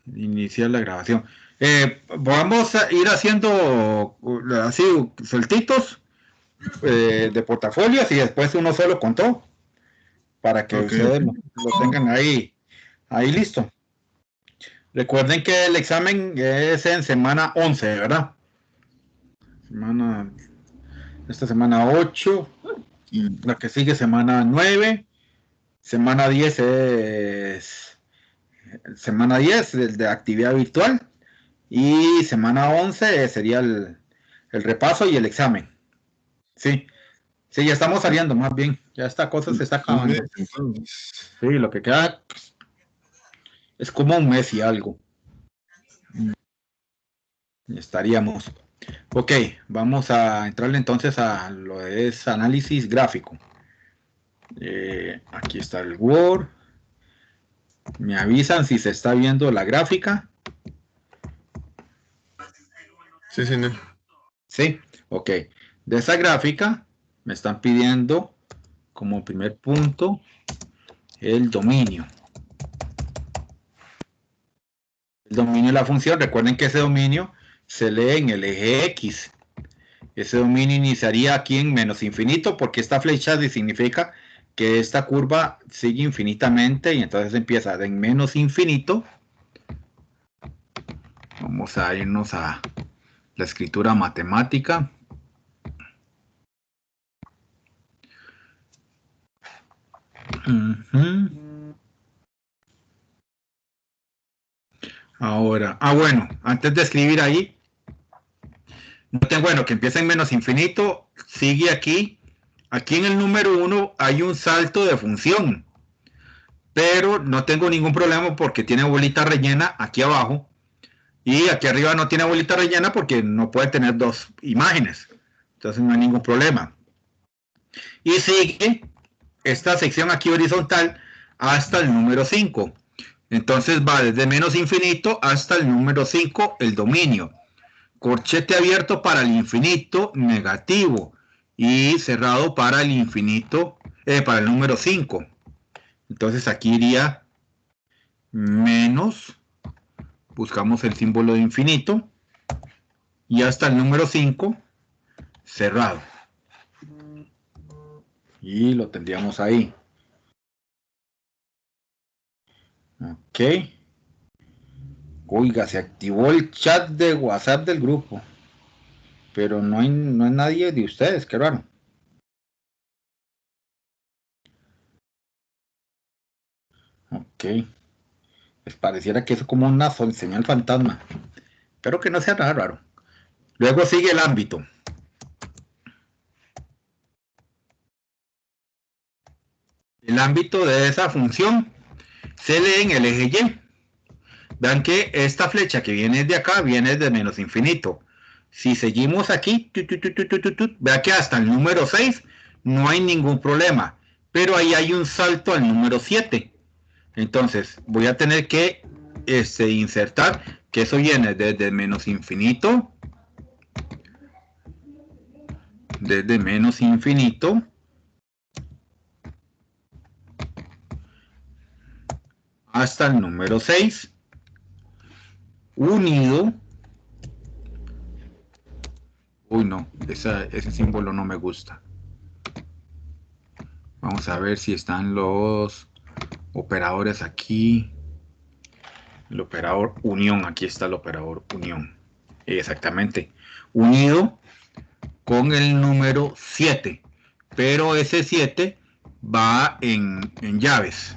Iniciar la grabación. Vamos a ir haciendo así sueltitos de portafolios y después uno solo con todo para que ustedes lo tengan ahí listo. Recuerden que el examen es en semana 11, ¿verdad? Esta semana 8, la que sigue semana 9, semana 10 es semana 10 de actividad virtual y semana 11 sería el repaso y el examen. Sí, sí, ya estamos saliendo más bien, ya esta cosa se está acabando. Sí, lo que queda es como un mes y algo. Estaríamos. Ok, vamos a entrarle entonces a lo que es análisis gráfico. Aquí está el Word. Me avisan si se está viendo la gráfica. Sí, señor. Sí, ok. De esa gráfica me están pidiendo como primer punto el dominio. El dominio de la función, recuerden que ese dominio se lee en el eje X. Ese dominio iniciaría aquí en menos infinito porque esta flecha significa que esta curva sigue infinitamente y entonces empieza en menos infinito. Vamos a irnos a la escritura matemática. Ahora, bueno, antes de escribir ahí, bueno, que empieza en menos infinito, sigue aquí. Aquí en el número 1 hay un salto de función, pero no tengo ningún problema porque tiene bolita rellena aquí abajo. Y aquí arriba no tiene bolita rellena porque no puede tener dos imágenes. Entonces no hay ningún problema. Y sigue esta sección aquí horizontal hasta el número 5. Entonces va desde menos infinito hasta el número 5 el dominio. Corchete abierto para el infinito negativo y cerrado para el infinito, para el número 5. Entonces aquí iría menos, buscamos el símbolo de infinito y hasta el número 5 cerrado. Y lo tendríamos ahí. Ok. Oiga, se activó el chat de WhatsApp del grupo. Pero no hay nadie de ustedes, qué raro. Ok. Les pareciera que es como una señal fantasma. Espero que no sea nada raro. Luego sigue el ámbito. El ámbito de esa función se lee en el eje Y. Vean que esta flecha que viene de acá viene de menos infinito. Si seguimos aquí, vea que hasta el número 6 no hay ningún problema. Pero ahí hay un salto al número 7. Entonces voy a tener que insertar que eso viene desde menos infinito. Desde menos infinito hasta el número 6 unido. Uy, no, ese símbolo no me gusta. Vamos a ver si están los operadores aquí. El operador unión, aquí está el operador unión. Exactamente. Unido con el número 7. Pero ese 7 va en llaves.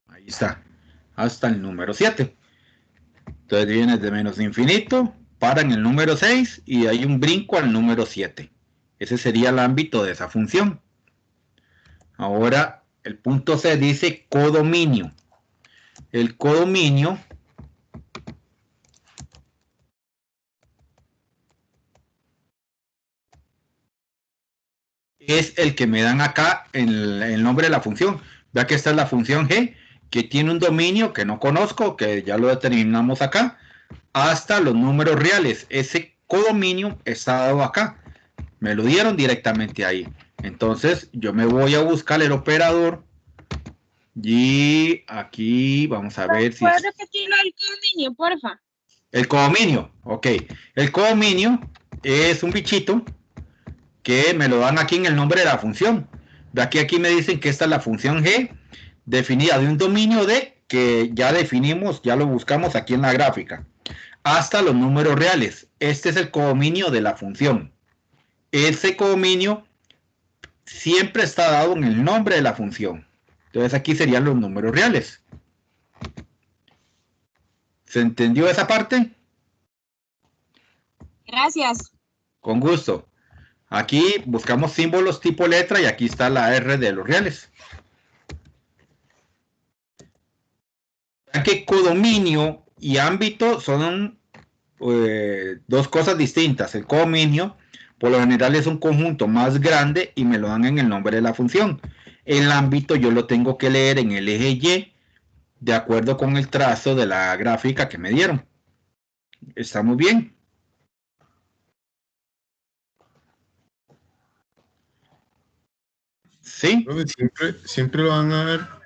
Ahí está. Hasta el número 7. Entonces viene de menos infinito, para en el número 6 y hay un brinco al número 7. Ese sería el ámbito de esa función. Ahora el punto C dice codominio. El codominio es el que me dan acá en el nombre de la función. Vea que esta es la función G, que tiene un dominio que no conozco, que ya lo determinamos acá, hasta los números reales. Ese codominio está dado acá. Me lo dieron directamente ahí. Entonces yo me voy a buscar el operador Y aquí vamos a ver si... ¿Puedes repetirlo el codominio, porfa? El codominio, ok. El codominio es un bichito que me lo dan aquí en el nombre de la función. De aquí me dicen que esta es la función G definida de un dominio D que ya definimos, ya lo buscamos aquí en la gráfica. Hasta los números reales. Este es el codominio de la función. Ese codominio siempre está dado en el nombre de la función. Entonces aquí serían los números reales. ¿Se entendió esa parte? Gracias. Con gusto. Aquí buscamos símbolos tipo letra y aquí está la R de los reales. Vean que codominio y ámbito son dos cosas distintas. El codominio por lo general es un conjunto más grande y me lo dan en el nombre de la función. El ámbito yo lo tengo que leer en el eje Y de acuerdo con el trazo de la gráfica que me dieron. ¿Está muy bien? ¿Sí? Siempre lo van a dar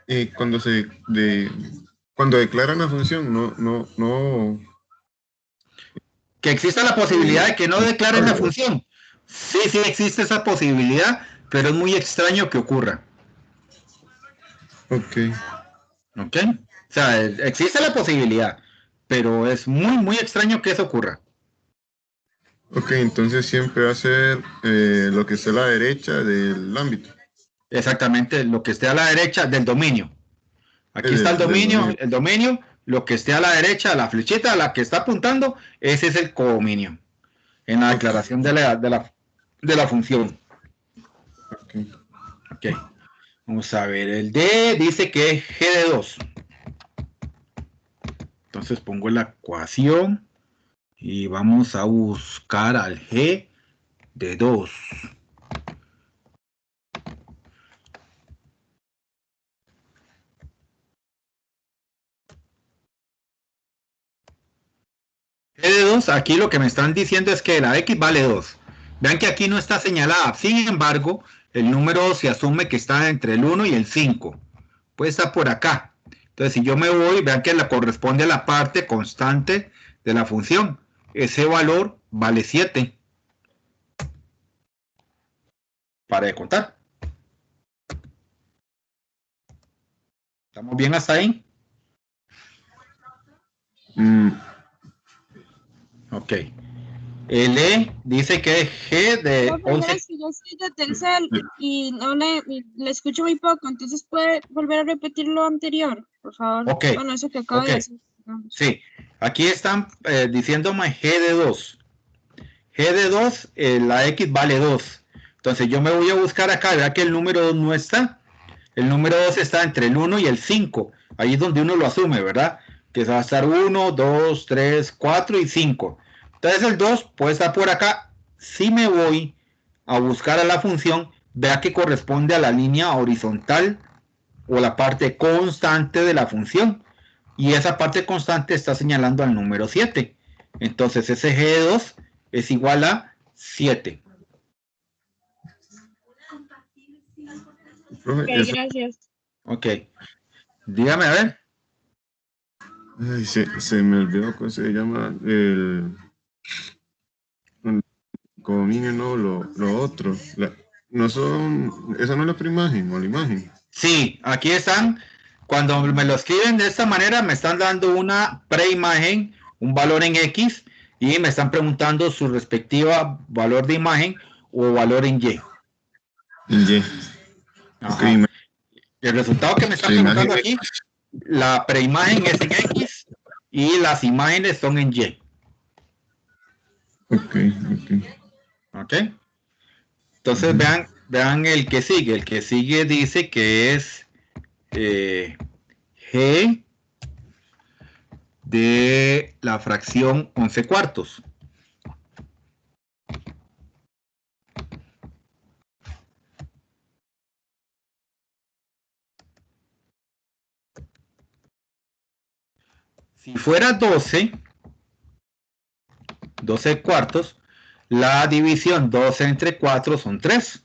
cuando declaran la función, no. Que exista la posibilidad de que no declaren la función. Sí, sí existe esa posibilidad, pero es muy extraño que ocurra. Ok. ¿Ok? O sea, existe la posibilidad, pero es muy, muy extraño que eso ocurra. Ok, entonces siempre va a ser lo que esté a la derecha del ámbito. Exactamente, lo que esté a la derecha del dominio. Aquí está el dominio, lo que esté a la derecha, la flechita a la que está apuntando, ese es el codominio. En la declaración de la función. Ok. Vamos a ver, el D dice que es G de 2. Entonces pongo la ecuación y vamos a buscar al G de 2. G de 2, aquí lo que me están diciendo es que la X vale 2. Vean que aquí no está señalada. Sin embargo, el número se asume que está entre el 1 y el 5. Puede estar por acá. Entonces, si yo me voy, vean que le corresponde a la parte constante de la función. Ese valor vale 7. Para de contar. ¿Estamos bien hasta ahí? Ok. El E dice que es G de 11. Es que yo soy de Telcel y no le escucho muy poco, entonces puede volver a repetir lo anterior, por favor. Ok. Bueno, eso que acabo de decir. Sí, aquí están diciéndome G de 2. G de 2, la X vale 2. Entonces yo me voy a buscar acá, vea que el número 2 no está. El número 2 está entre el 1 y el 5. Ahí es donde uno lo asume, ¿verdad? Que va a estar 1, 2, 3, 4 y 5. Entonces el 2 puede estar por acá. Si me voy a buscar a la función, vea que corresponde a la línea horizontal o la parte constante de la función. Y esa parte constante está señalando al número 7. Entonces ese G de 2 es igual a 7. Ok, gracias. Ok. Dígame, a ver. Ay, se me olvidó cómo se llama el codominio, no, lo otro. Esa no es la preimagen o la imagen. Sí, aquí están. Cuando me lo escriben de esta manera, me están dando una preimagen, un valor en X, y me están preguntando su respectiva valor de imagen o valor en Y. En Y. Okay. El resultado que me están preguntando aquí, la preimagen es en X y las imágenes son en Y. Ok. Entonces vean el que sigue. El que sigue dice que es G de la fracción 11 cuartos. Si fuera 12 cuartos, la división 12 entre 4 son 3.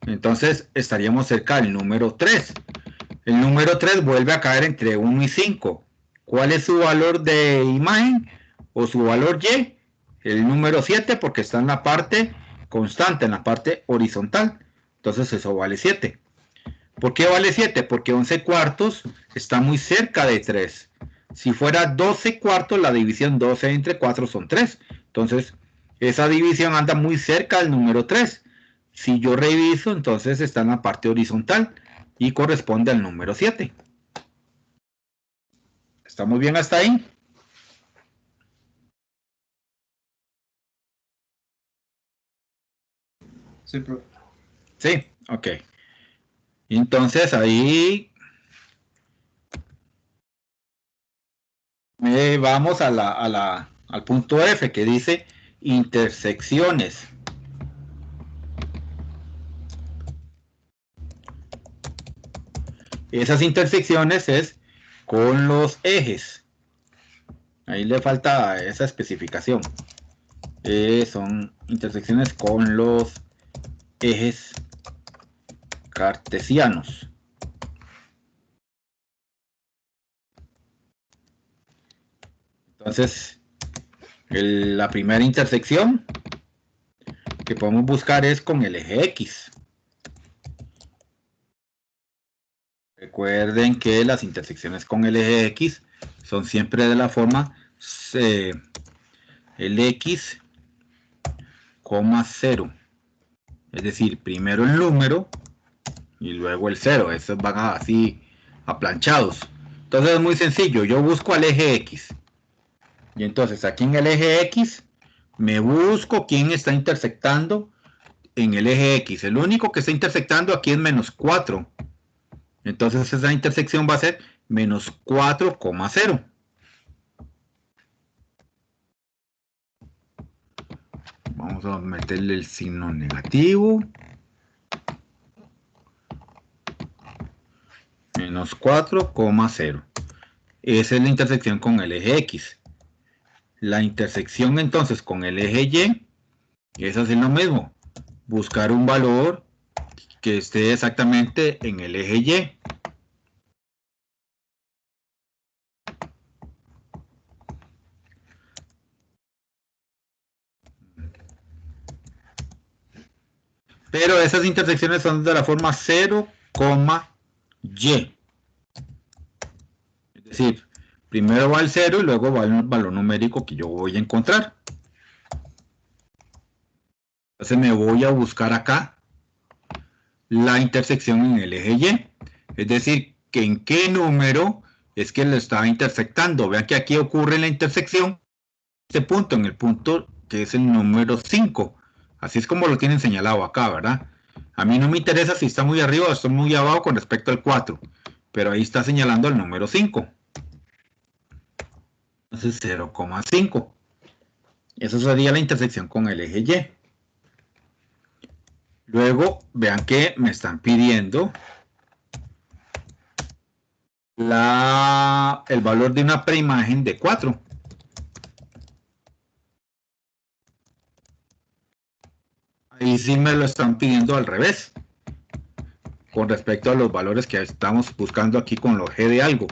Entonces estaríamos cerca del número 3. El número 3 vuelve a caer entre 1 y 5. ¿Cuál es su valor de imagen o su valor Y? El número 7 porque está en la parte constante, en la parte horizontal. Entonces eso vale 7. ¿Por qué vale 7? Porque 11 cuartos está muy cerca de 3. Si fuera 12 cuartos, la división 12 entre 4 son 3. Entonces, esa división anda muy cerca del número 3. Si yo reviso, entonces está en la parte horizontal y corresponde al número 7. ¿Estamos bien hasta ahí? Sí, profe. Sí, ok. Entonces ahí vamos al punto F que dice intersecciones. Esas intersecciones es con los ejes. Ahí le falta esa especificación. Son intersecciones con los ejes cartesianos. Entonces, la primera intersección que podemos buscar es con el eje X. Recuerden que las intersecciones con el eje X son siempre de la forma el X, 0. Es decir, primero el número y luego el 0. Estos van así aplanchados. Entonces es muy sencillo. Yo busco al eje X. Y entonces aquí en el eje X me busco quién está intersectando en el eje X. El único que está intersectando aquí es menos 4. Entonces esa intersección va a ser menos 4,0. Vamos a meterle el signo negativo. Menos 4,0. Esa es la intersección con el eje X. La intersección entonces con el eje Y es hacer lo mismo. Buscar un valor que esté exactamente en el eje Y. Pero esas intersecciones son de la forma 0, Y. Es decir, primero va el 0 y luego va el valor numérico que yo voy a encontrar. Entonces me voy a buscar acá la intersección en el eje Y. Es decir, que en qué número es que lo está intersectando. Vean que aquí ocurre la intersección, este punto, en el punto que es el número 5. Así es como lo tienen señalado acá, ¿verdad? A mí no me interesa si está muy arriba o está muy abajo con respecto al 4. Pero ahí está señalando el número 5. Entonces 0,5. Eso sería la intersección con el eje Y. Luego, vean que me están pidiendo el valor de una preimagen de 4. Ahí sí me lo están pidiendo al revés, con respecto a los valores que estamos buscando aquí con los G de algo.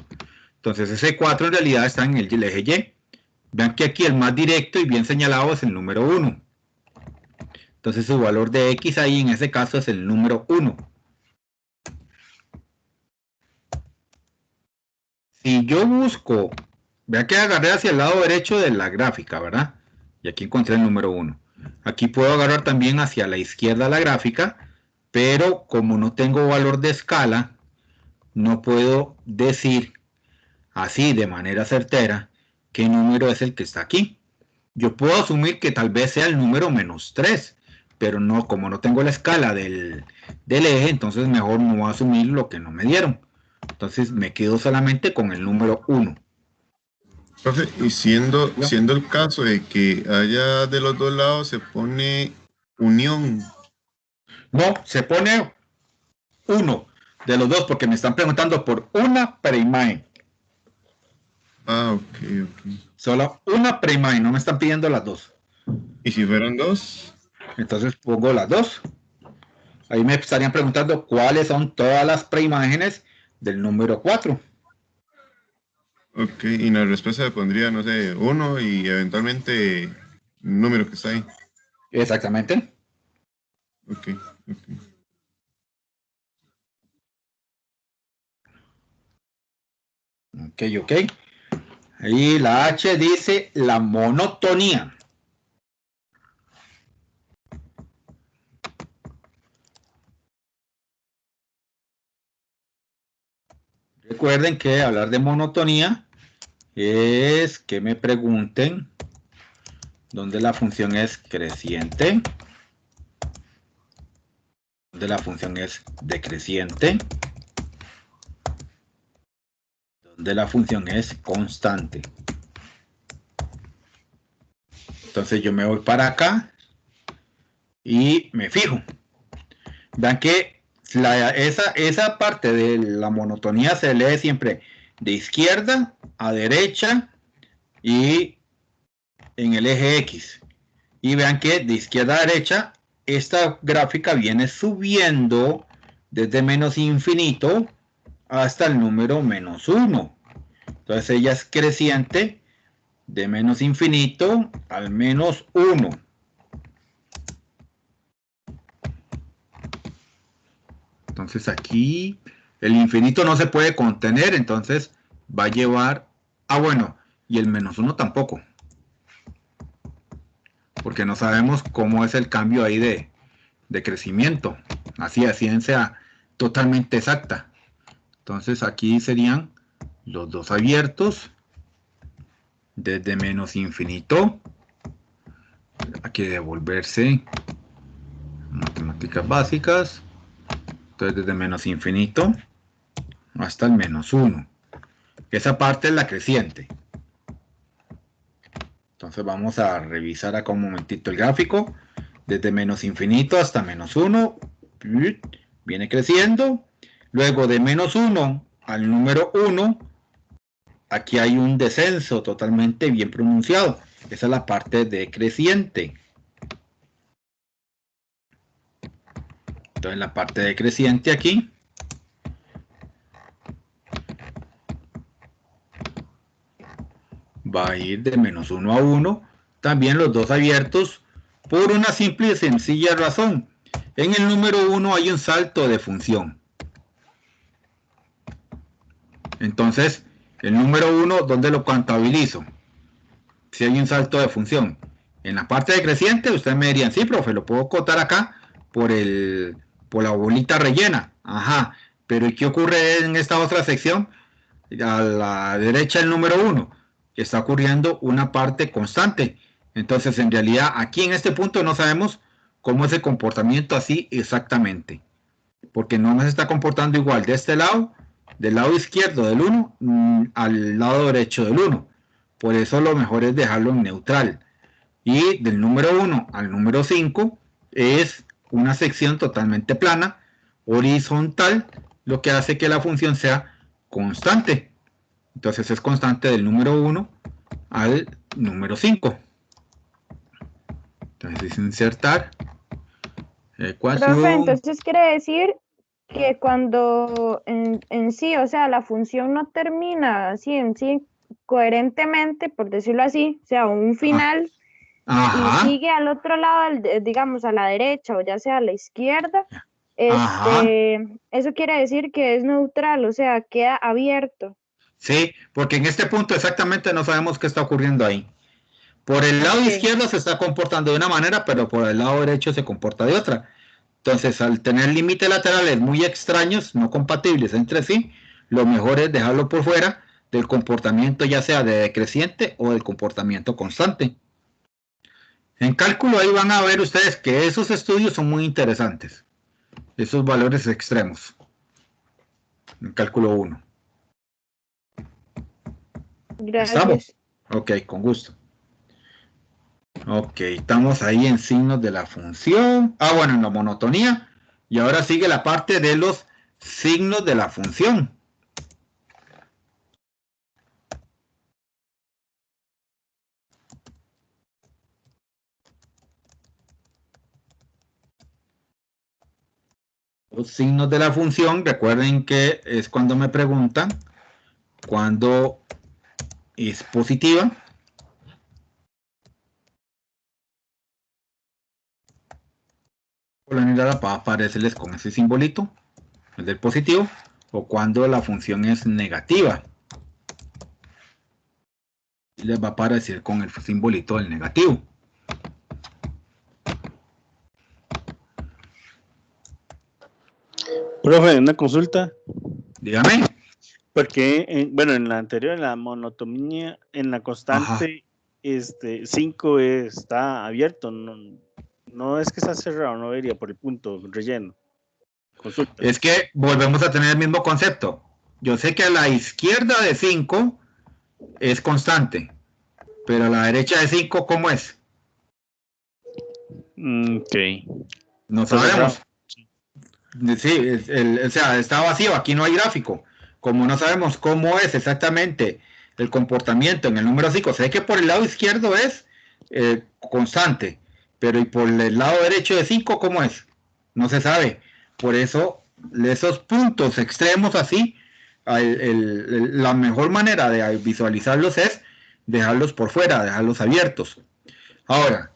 Entonces ese 4 en realidad está en el eje Y. Vean que aquí el más directo y bien señalado es el número 1. Entonces su valor de X ahí en ese caso es el número 1. Si yo busco, vean que agarré hacia el lado derecho de la gráfica, ¿verdad? Y aquí encontré el número 1. Aquí puedo agarrar también hacia la izquierda la gráfica, pero como no tengo valor de escala, no puedo decir así de manera certera qué número es el que está aquí. Yo puedo asumir que tal vez sea el número menos 3, pero no, como no tengo la escala del eje, entonces mejor no voy a asumir lo que no me dieron. Entonces me quedo solamente con el número 1. Profe, y siendo el caso de que haya de los dos lados, se pone unión. No, se pone 1 de los dos porque me están preguntando por una preimagen. Ah, ok. Solo una preimagen, no me están pidiendo las dos. ¿Y si fueran dos? Entonces pongo las dos. Ahí me estarían preguntando cuáles son todas las preimágenes del número 4. Ok, y la respuesta le pondría, no sé, 1 y eventualmente el número que está ahí. Exactamente. Ok, ok. Ok. Ahí la H dice la monotonía. Recuerden que hablar de monotonía es que me pregunten dónde la función es creciente, dónde la función es decreciente, dónde la función es constante. Entonces yo me voy para acá y me fijo. Vean que esa parte de la monotonía se lee siempre de izquierda a derecha y en el eje X. Y vean que de izquierda a derecha esta gráfica viene subiendo desde menos infinito hasta el número menos 1. Entonces ella es creciente de menos infinito al menos 1. Entonces aquí el infinito no se puede contener, entonces va a llevar... Ah, bueno, y el menos 1 tampoco, porque no sabemos cómo es el cambio ahí de crecimiento, así a ciencia totalmente exacta. Entonces aquí serían los dos abiertos desde menos infinito. Hay que devolverse matemáticas básicas. Entonces desde menos infinito hasta el menos 1. Esa parte es la creciente. Entonces vamos a revisar acá un momentito el gráfico. Desde menos infinito hasta menos 1. Viene creciendo. Luego de menos 1 al número 1. Aquí hay un descenso totalmente bien pronunciado. Esa es la parte decreciente. Entonces la parte decreciente aquí va a ir de menos 1 a 1. También los dos abiertos por una simple y sencilla razón. En el número 1 hay un salto de función. Entonces, el número 1, ¿dónde lo contabilizo? Si hay un salto de función. En la parte decreciente, ustedes me dirían, sí, profe, lo puedo cotar acá por, por la bolita rellena. Ajá, pero ¿y qué ocurre en esta otra sección? A la derecha el número 1. Está ocurriendo una parte constante. Entonces, en realidad, aquí en este punto no sabemos cómo es el comportamiento así exactamente. Porque no se está comportando igual de este lado, del lado izquierdo del 1, al lado derecho del 1. Por eso lo mejor es dejarlo en neutral. Y del número 1 al número 5 es una sección totalmente plana, horizontal, lo que hace que la función sea constante. Entonces es constante del número 1 al número 5. Entonces es insertar Profe, ecuación. entonces quiere decir que cuando en sí, o sea, la función no termina así en sí coherentemente, por decirlo así, o sea, un final y Ajá, sigue al otro lado, digamos, a la derecha o ya sea a la izquierda, ajá. eso quiere decir que es neutral, o sea, queda abierto. Sí, porque en este punto exactamente no sabemos qué está ocurriendo ahí. Por el lado Ok, izquierdo se está comportando de una manera, pero por el lado derecho se comporta de otra. Entonces, al tener límites laterales muy extraños, no compatibles entre sí, lo mejor es dejarlo por fuera del comportamiento ya sea de decreciente o del comportamiento constante. En cálculo ahí van a ver ustedes que esos estudios son muy interesantes, esos valores extremos, en cálculo 1. ¿Estamos? gracias. Ok, con gusto. Ok, estamos ahí en signos de la función. Ah, bueno, en la monotonía. Y ahora sigue la parte de los signos de la función. Los signos de la función, recuerden que es cuando me preguntan cuando es positiva. Por lo general va a aparecerles con ese simbolito, el del positivo, o cuando la función es negativa. Y les va a aparecer con el simbolito del negativo. Profe, una consulta. Dígame. Porque, bueno, en la anterior, en la monotomía, en la constante, 5 está abierto, no es que está cerrado, no vería por el punto relleno. Consulta. Es que volvemos a tener el mismo concepto. Yo sé que a la izquierda de 5 es constante, pero a la derecha de 5, ¿cómo es? Ok. No sabemos. Sí, o sea, está vacío, aquí no hay gráfico. Como no sabemos cómo es exactamente el comportamiento en el número 5, sé que por el lado izquierdo es constante, pero y por el lado derecho de 5, ¿cómo es? No se sabe. Por eso, esos puntos extremos así, la mejor manera de visualizarlos es dejarlos por fuera, dejarlos abiertos. Ahora,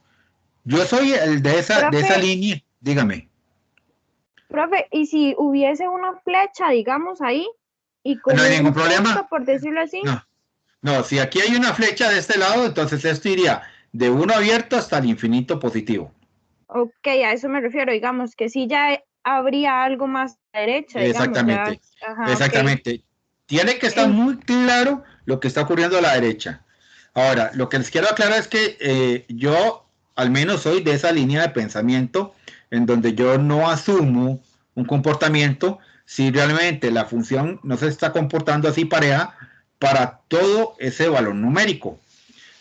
yo soy el de esa línea, dígame. Profe, ¿y si hubiese una flecha, digamos, ahí? Y con no hay ningún problema. Punto, por decirlo así. No, si aquí hay una flecha de este lado, entonces esto iría de 1 abierto hasta el infinito positivo. Ok, a eso me refiero, digamos, que si ya habría algo más a la derecha, Exactamente, digamos. exactamente. Okay. Tiene que estar muy claro lo que está ocurriendo a la derecha. Ahora, lo que les quiero aclarar es que yo al menos soy de esa línea de pensamiento en donde yo no asumo un comportamiento si realmente la función no se está comportando así pareja para todo ese valor numérico.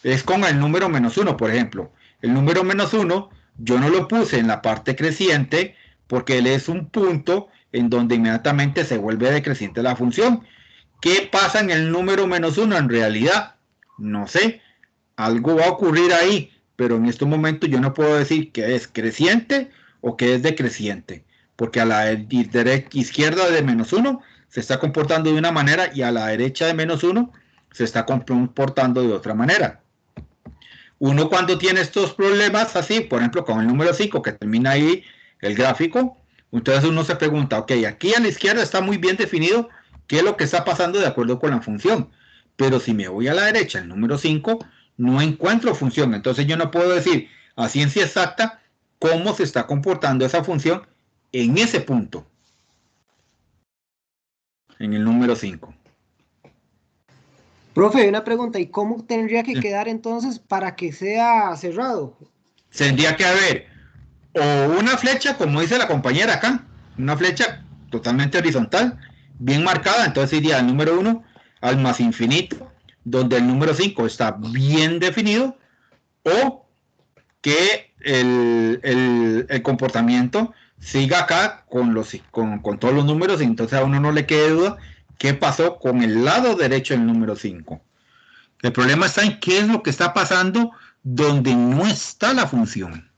Es con el número -1, por ejemplo. El número -1 yo no lo puse en la parte creciente porque él es un punto en donde inmediatamente se vuelve decreciente la función. ¿Qué pasa en el número -1 en realidad? No sé. Algo va a ocurrir ahí, pero en este momento yo no puedo decir que es creciente o que es decreciente, porque a la izquierda de -1 se está comportando de una manera y a la derecha de -1 se está comportando de otra manera. Uno cuando tiene estos problemas así, por ejemplo con el número 5 que termina ahí el gráfico, entonces uno se pregunta, ok, aquí a la izquierda está muy bien definido qué es lo que está pasando de acuerdo con la función, pero si me voy a la derecha, el número 5, no encuentro función, entonces yo no puedo decir a ciencia exacta cómo se está comportando esa función en ese punto, en el número 5. Profe, una pregunta, ¿y cómo tendría que quedar entonces para que sea cerrado? Tendría que haber o una flecha, como dice la compañera acá, una flecha totalmente horizontal, bien marcada, entonces iría el número 1 al más infinito, donde el número 5 está bien definido, o que el comportamiento siga acá con todos los números, y entonces a uno no le quede duda qué pasó con el lado derecho del número 5. El problema está en qué es lo que está pasando donde no está la función.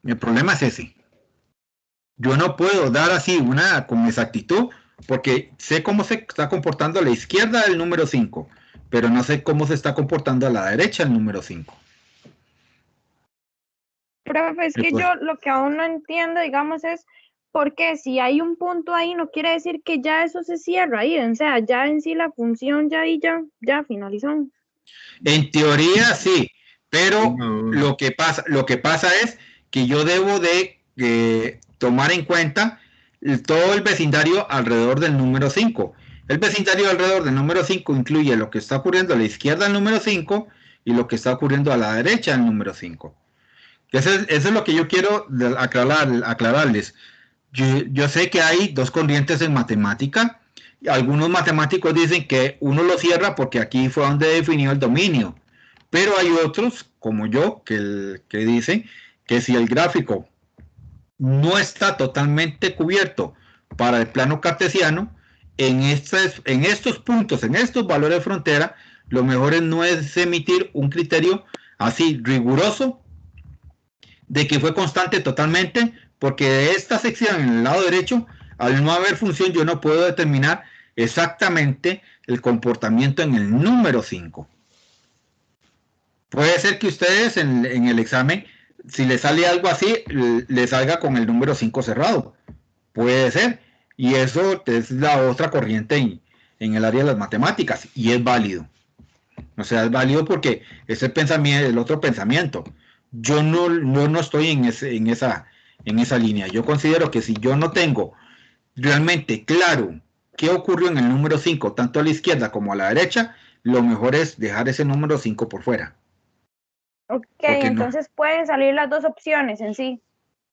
El problema es ese. Yo no puedo dar así con exactitud, porque sé cómo se está comportando a la izquierda del número 5, pero no sé cómo se está comportando a la derecha el número 5. Profe, es que yo lo que aún no entiendo, digamos, es porque si hay un punto ahí, no quiere decir que ya eso se cierra ahí, o sea, ya en sí la función ya finalizó. En teoría sí, pero lo que pasa es que yo debo de tomar en cuenta todo el vecindario alrededor del número 5. El vecindario alrededor del número 5 incluye lo que está ocurriendo a la izquierda del número 5 y lo que está ocurriendo a la derecha del número 5. Eso es lo que yo quiero aclararles. Yo sé que hay dos corrientes en matemática. Algunos matemáticos dicen que uno lo cierra porque aquí fue donde definió el dominio. Pero hay otros, como yo, que dicen que si el gráfico no está totalmente cubierto para el plano cartesiano, en estos puntos, en estos valores de frontera, lo mejor no es emitir un criterio así riguroso de que fue constante totalmente, porque de esta sección en el lado derecho, al no haber función, yo no puedo determinar exactamente el comportamiento en el número 5. Puede ser que ustedes en el examen, si les sale algo así, les salga con el número 5 cerrado. Puede ser. Y eso es la otra corriente en el área de las matemáticas. Y es válido. O sea, es válido porque es el otro pensamiento. Yo no estoy en esa línea. Yo considero que si yo no tengo realmente claro qué ocurrió en el número 5, tanto a la izquierda como a la derecha, lo mejor es dejar ese número 5 por fuera. Ok, entonces pueden salir las dos opciones en sí.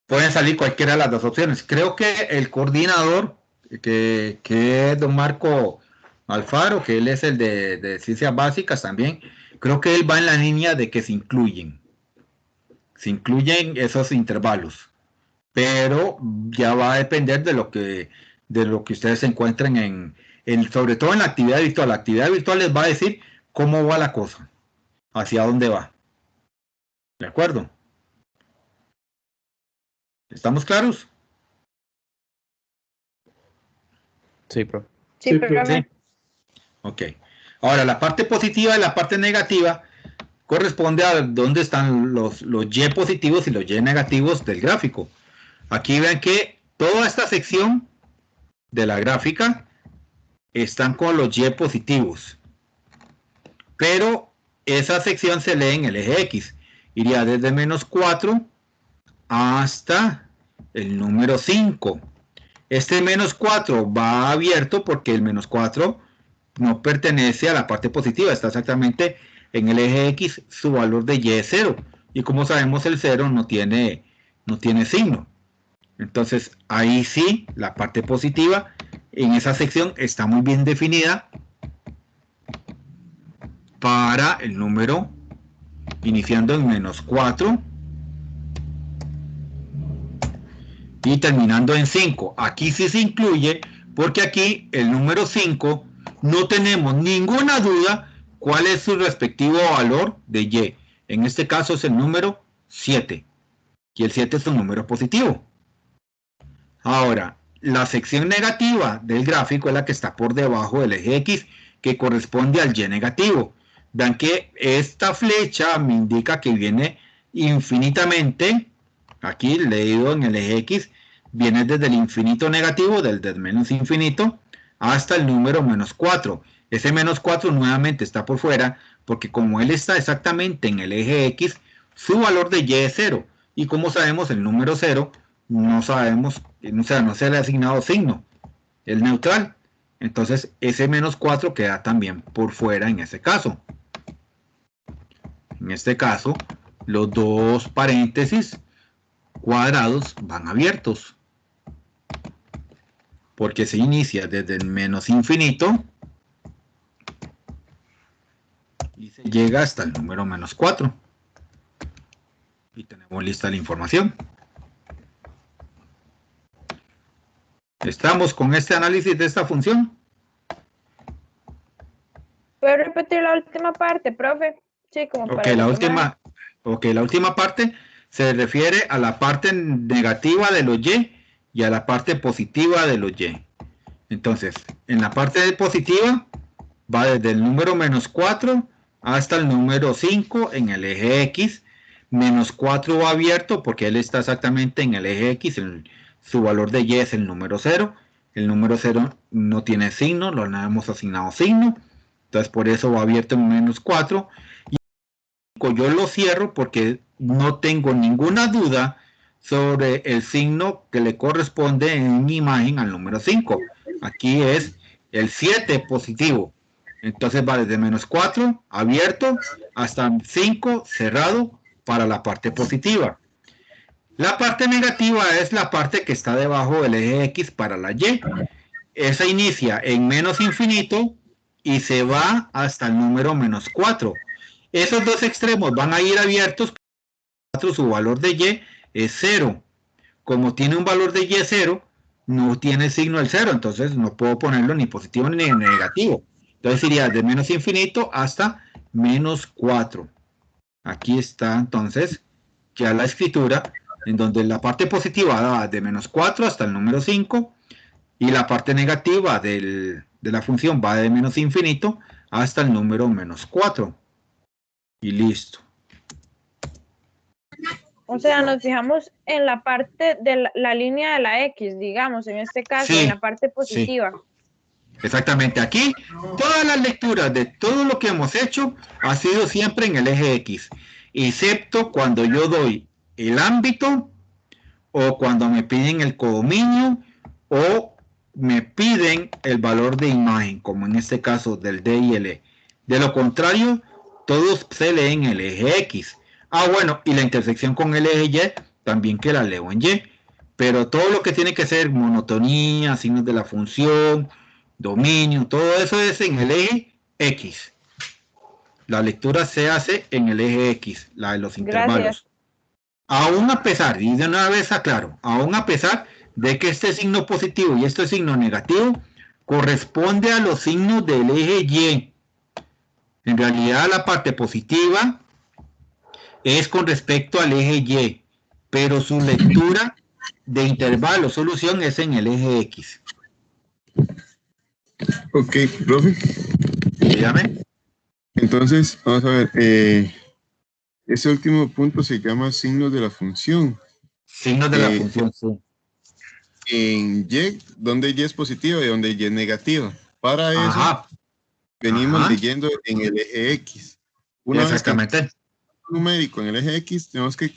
Pueden salir cualquiera de las dos opciones. Creo que el coordinador, que es don Marco Alfaro, que él es el de ciencias básicas también, creo que él va en la línea de que se incluyen esos intervalos, pero ya va a depender de lo que ustedes encuentren sobre todo en la actividad virtual. La actividad virtual les va a decir cómo va la cosa, hacia dónde va. ¿De acuerdo? ¿Estamos claros? Sí, profe. Sí, pero Sí. Ok. Ahora, la parte positiva y la parte negativa corresponde a dónde están los Y positivos y los Y negativos del gráfico. Aquí ven que toda esta sección de la gráfica están con los Y positivos. Pero esa sección se lee en el eje X. Iría desde menos 4 hasta el número 5. Este menos 4 va abierto porque el menos 4 no pertenece a la parte positiva, está exactamente en el eje X, su valor de Y es 0. Y como sabemos, el 0 no tiene signo. Entonces, ahí sí, la parte positiva en esa sección está muy bien definida para el número iniciando en menos 4 y terminando en 5. Aquí sí se incluye porque aquí el número 5 no tenemos ninguna duda cuál es su respectivo valor de Y. En este caso es el número 7. Y el 7 es un número positivo. Ahora, la sección negativa del gráfico es la que está por debajo del eje X, que corresponde al Y negativo. Vean que esta flecha me indica que viene infinitamente, aquí leído en el eje X, viene desde el infinito negativo, desde el menos infinito, hasta el número menos 4. Ese menos 4 nuevamente está por fuera, porque como él está exactamente en el eje X, su valor de Y es 0. Y como sabemos, el número 0 no sabemos, o sea, no se le ha asignado signo, el neutral. Entonces ese menos 4 queda también por fuera en ese caso. En este caso, los dos paréntesis cuadrados van abiertos, porque se inicia desde el menos infinito y se llega hasta el número menos 4. Y tenemos lista la información. ¿Estamos con este análisis de esta función? ¿Puedo repetir la última parte, profe? Sí, como para la última parte se refiere a la parte negativa de los y a la parte positiva de los Y. Entonces, en la parte positiva va desde el número menos 4 hasta el número 5 en el eje X. Menos 4 va abierto porque él está exactamente en el eje X, su valor de Y es el número 0. El número 0 no tiene signo, no le hemos asignado signo. Entonces por eso va abierto en menos 4. Y yo lo cierro porque no tengo ninguna duda sobre el signo que le corresponde en mi imagen al número 5. Aquí es el 7 positivo. Entonces va desde menos 4 abierto hasta 5 cerrado para la parte positiva. La parte negativa es la parte que está debajo del eje X para la Y. Esa inicia en menos infinito y se va hasta el número menos 4. Esos dos extremos van a ir abiertos. Su valor de Y es 0. Como tiene un valor de Y 0, no tiene signo el 0, entonces no puedo ponerlo ni positivo ni negativo. Entonces iría de menos infinito hasta menos 4. Aquí está entonces ya la escritura en donde la parte positiva va de menos 4 hasta el número 5 y la parte negativa de la función va de menos infinito hasta el número menos 4. Y listo. O sea, nos fijamos en la parte de la línea de la X, digamos, en este caso, Sí, en la parte positiva. sí. Exactamente, aquí todas las lecturas de todo lo que hemos hecho ha sido siempre en el eje X, excepto cuando yo doy el ámbito o cuando me piden el codominio o me piden el valor de imagen, como en este caso del D y el E. De lo contrario, todos se leen en el eje X. Ah, bueno, y la intersección con el eje Y también que la leo en Y. Pero todo lo que tiene que ser monotonía, signos de la función, dominio, todo eso es en el eje X. La lectura se hace en el eje X, la de los intervalos. Aún a pesar, y de una vez aclaro, aún a pesar de que este signo positivo y este signo negativo corresponde a los signos del eje Y. En realidad la parte positiva es con respecto al eje Y, pero su lectura de intervalo solución es en el eje X. Ok, profe. Dígame. Entonces, vamos a ver. Ese último punto se llama signos de la función. Signos de la función, sí. En Y, donde Y es positiva y donde Y es negativa. Para eso, Ajá. venimos Ajá. leyendo en el eje X. Una Exactamente. vez que numérico en el eje X, tenemos que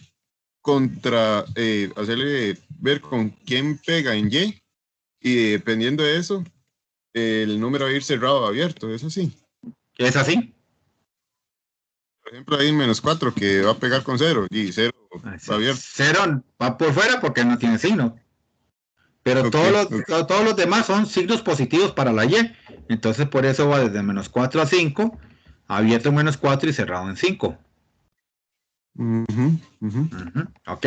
hacerle ver con quién pega en Y, y dependiendo de eso, el número va a ir cerrado o abierto, ¿es así? ¿Es así? Por ejemplo, hay un menos 4 que va a pegar con 0 y 0 va abierto. 0 va por fuera porque no tiene signo. Pero Okay, todos los demás son signos positivos para la Y. Entonces por eso va desde menos 4 a 5, abierto en menos 4 y cerrado en 5. Ok.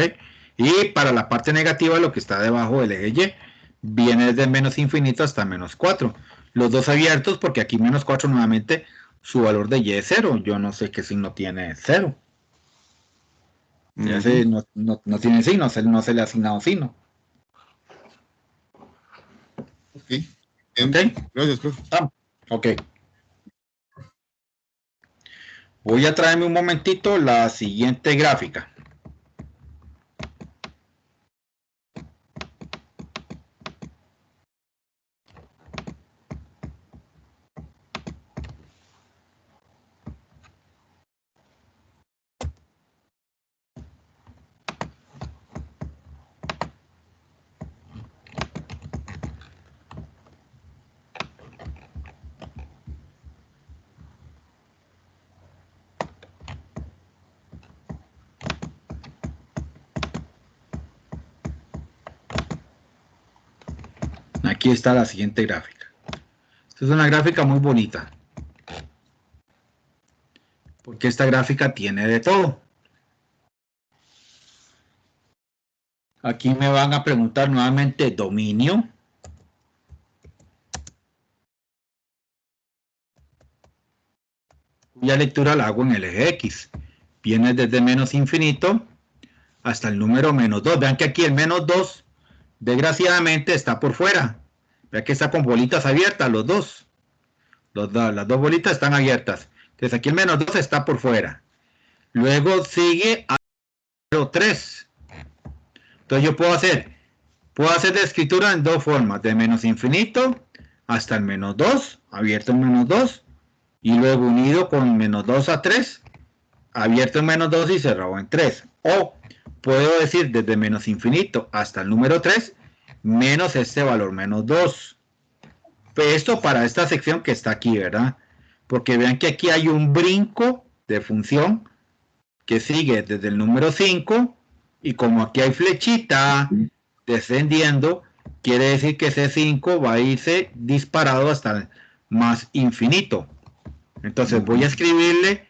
Y para la parte negativa, lo que está debajo del eje Y, viene desde menos infinito hasta menos 4. Los dos abiertos porque aquí menos 4 nuevamente su valor de Y es 0. Yo no sé qué signo tiene 0. Ya sé, no tiene signo, no se le ha asignado signo. Ok. Gracias, profe. Ok. Voy a traerme un momentito la siguiente gráfica. Aquí está la siguiente gráfica. Esta es una gráfica muy bonita. Porque esta gráfica tiene de todo. Aquí me van a preguntar nuevamente dominio. Cuya lectura la hago en el eje X. Viene desde menos infinito hasta el número menos 2. Vean que aquí el menos 2, desgraciadamente, está por fuera. Vean que está con bolitas abiertas, los dos. Las dos bolitas están abiertas. Entonces aquí el menos 2 está por fuera. Luego sigue al número 3. Entonces yo puedo hacer la escritura en dos formas. De menos infinito hasta el menos 2, abierto en menos 2. Y luego unido con menos 2 a 3, abierto en menos 2 y cerrado en 3. O puedo decir desde menos infinito hasta el número 3, menos este valor, menos 2. Esto para esta sección que está aquí, ¿verdad? Porque vean que aquí hay un brinco de función que sigue desde el número 5 y como aquí hay flechita descendiendo, quiere decir que ese 5 va a irse disparado hasta el más infinito. Entonces voy a escribirle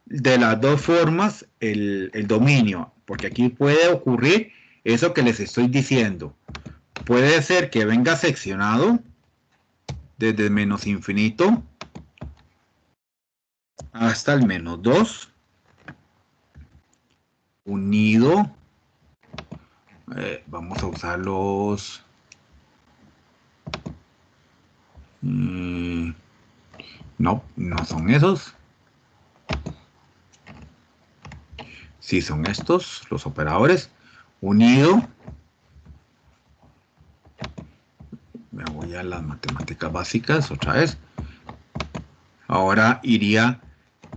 de las dos formas el dominio, porque aquí puede ocurrir eso que les estoy diciendo. Puede ser que venga seccionado desde menos infinito hasta el menos 2, unido Vamos a usar los... no, no son esos. Sí son estos, los operadores. Unido. Me voy a las matemáticas básicas otra vez. Ahora iría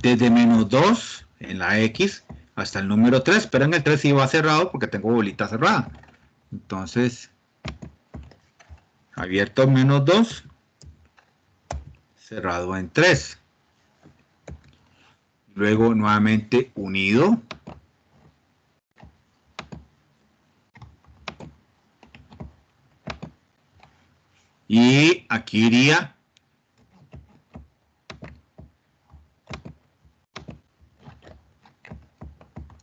desde menos 2 en la X hasta el número 3, pero en el 3 sí va cerrado porque tengo bolita cerrada. Entonces, abierto en menos 2, cerrado en 3. Luego nuevamente unido. Y aquí iría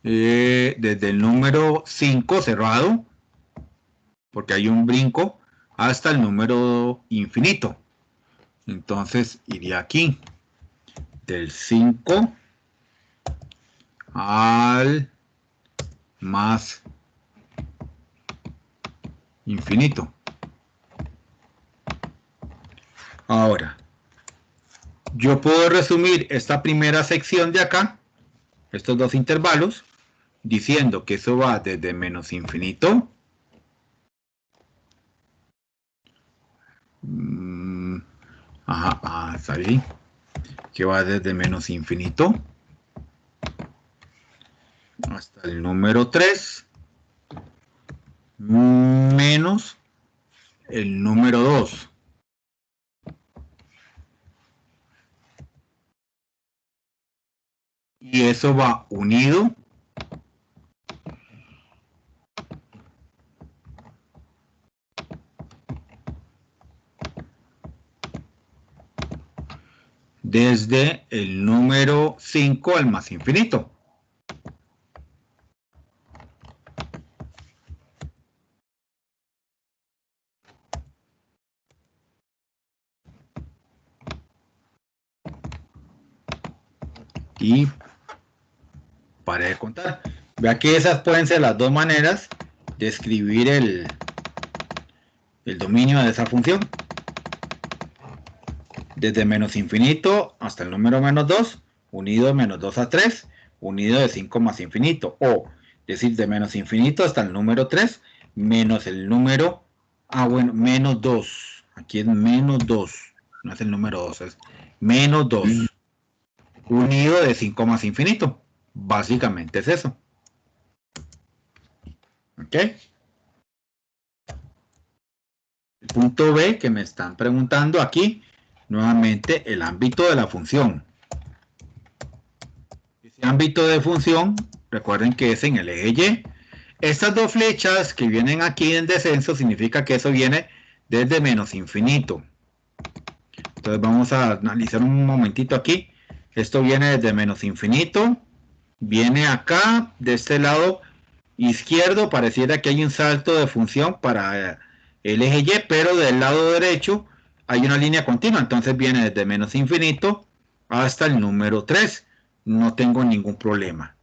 desde el número 5 cerrado, porque hay un brinco, hasta el número infinito. Entonces iría aquí, del 5 al más infinito. Ahora, yo puedo resumir esta primera sección de acá, estos dos intervalos, diciendo que eso va desde menos infinito está ahí, que va desde menos infinito hasta el número 3 menos el número 2. Y eso va unido desde el número 5 al más infinito. Y paré de contar. Vea que esas pueden ser las dos maneras de escribir el dominio de esa función. Desde menos infinito hasta el número menos 2, unido de menos 2 a 3, unido de 5 más infinito. O decir de menos infinito hasta el número 3, menos el número, menos 2. Aquí es menos 2, no es el número 2, es menos 2. Unido de 5 más infinito. Básicamente es eso. ¿Ok? El punto B que me están preguntando aquí, nuevamente el ámbito de la función. Ese ámbito de función, recuerden que es en el eje Y. Estas dos flechas que vienen aquí en descenso significa que eso viene desde menos infinito. Entonces vamos a analizar un momentito aquí. Esto viene desde menos infinito. Viene acá, de este lado izquierdo, pareciera que hay un salto de función para el eje Y, pero del lado derecho hay una línea continua, entonces viene desde menos infinito hasta el número 3. No tengo ningún problema.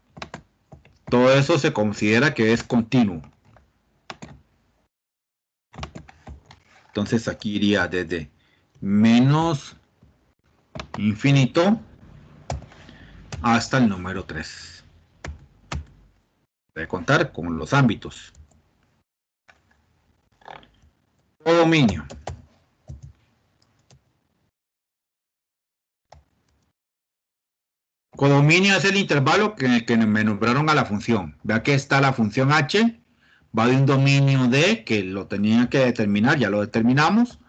Todo eso se considera que es continuo. Entonces aquí iría desde menos infinito hasta el número 3. Voy a contar con los ámbitos. Codominio. Codominio es el intervalo que me nombraron a la función. Vea que está la función h, va de un dominio D, que lo tenía que determinar, ya lo determinamos,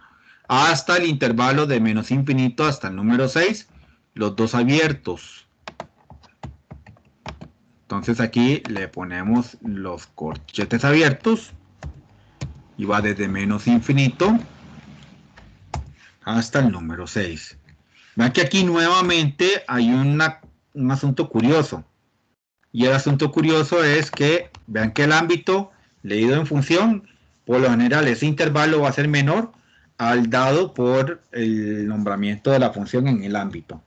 hasta el intervalo de menos infinito hasta el número 6, los dos abiertos. Entonces aquí le ponemos los corchetes abiertos y va desde menos infinito hasta el número 6. Vean que aquí nuevamente hay un asunto curioso. Y el asunto curioso es que, vean que el ámbito leído en función, por lo general ese intervalo va a ser menor al dado por el nombramiento de la función en el ámbito,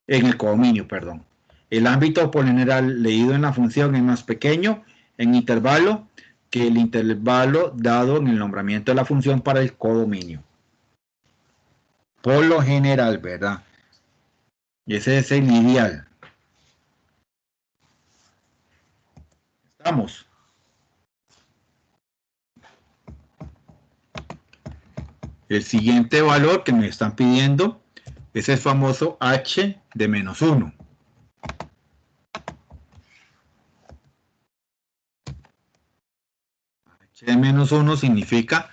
en el codominio, perdón. El ámbito por lo general leído en la función es más pequeño en intervalo que el intervalo dado en el nombramiento de la función para el codominio. Por lo general, ¿verdad? Y ese es el ideal. Estamos. El siguiente valor que me están pidiendo es el famoso h de menos 1. H de menos 1 significa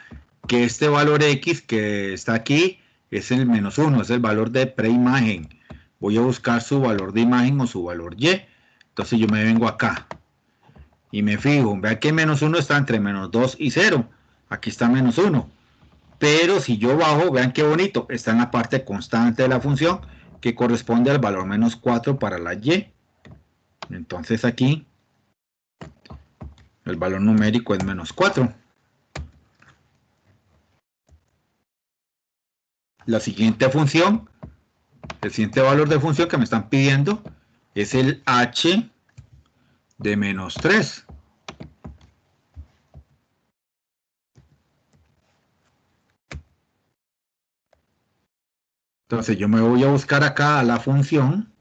que este valor x que está aquí es el menos 1, es el valor de preimagen. Voy a buscar su valor de imagen o su valor y. Entonces yo me vengo acá y me fijo. Vean que menos 1 está entre menos 2 y 0. Aquí está menos 1. Pero si yo bajo, vean qué bonito, está en la parte constante de la función que corresponde al valor menos 4 para la y. Entonces aquí el valor numérico es menos 4. La siguiente función, el siguiente valor de función que me están pidiendo es el h de menos 3. Entonces yo me voy a buscar acá a la función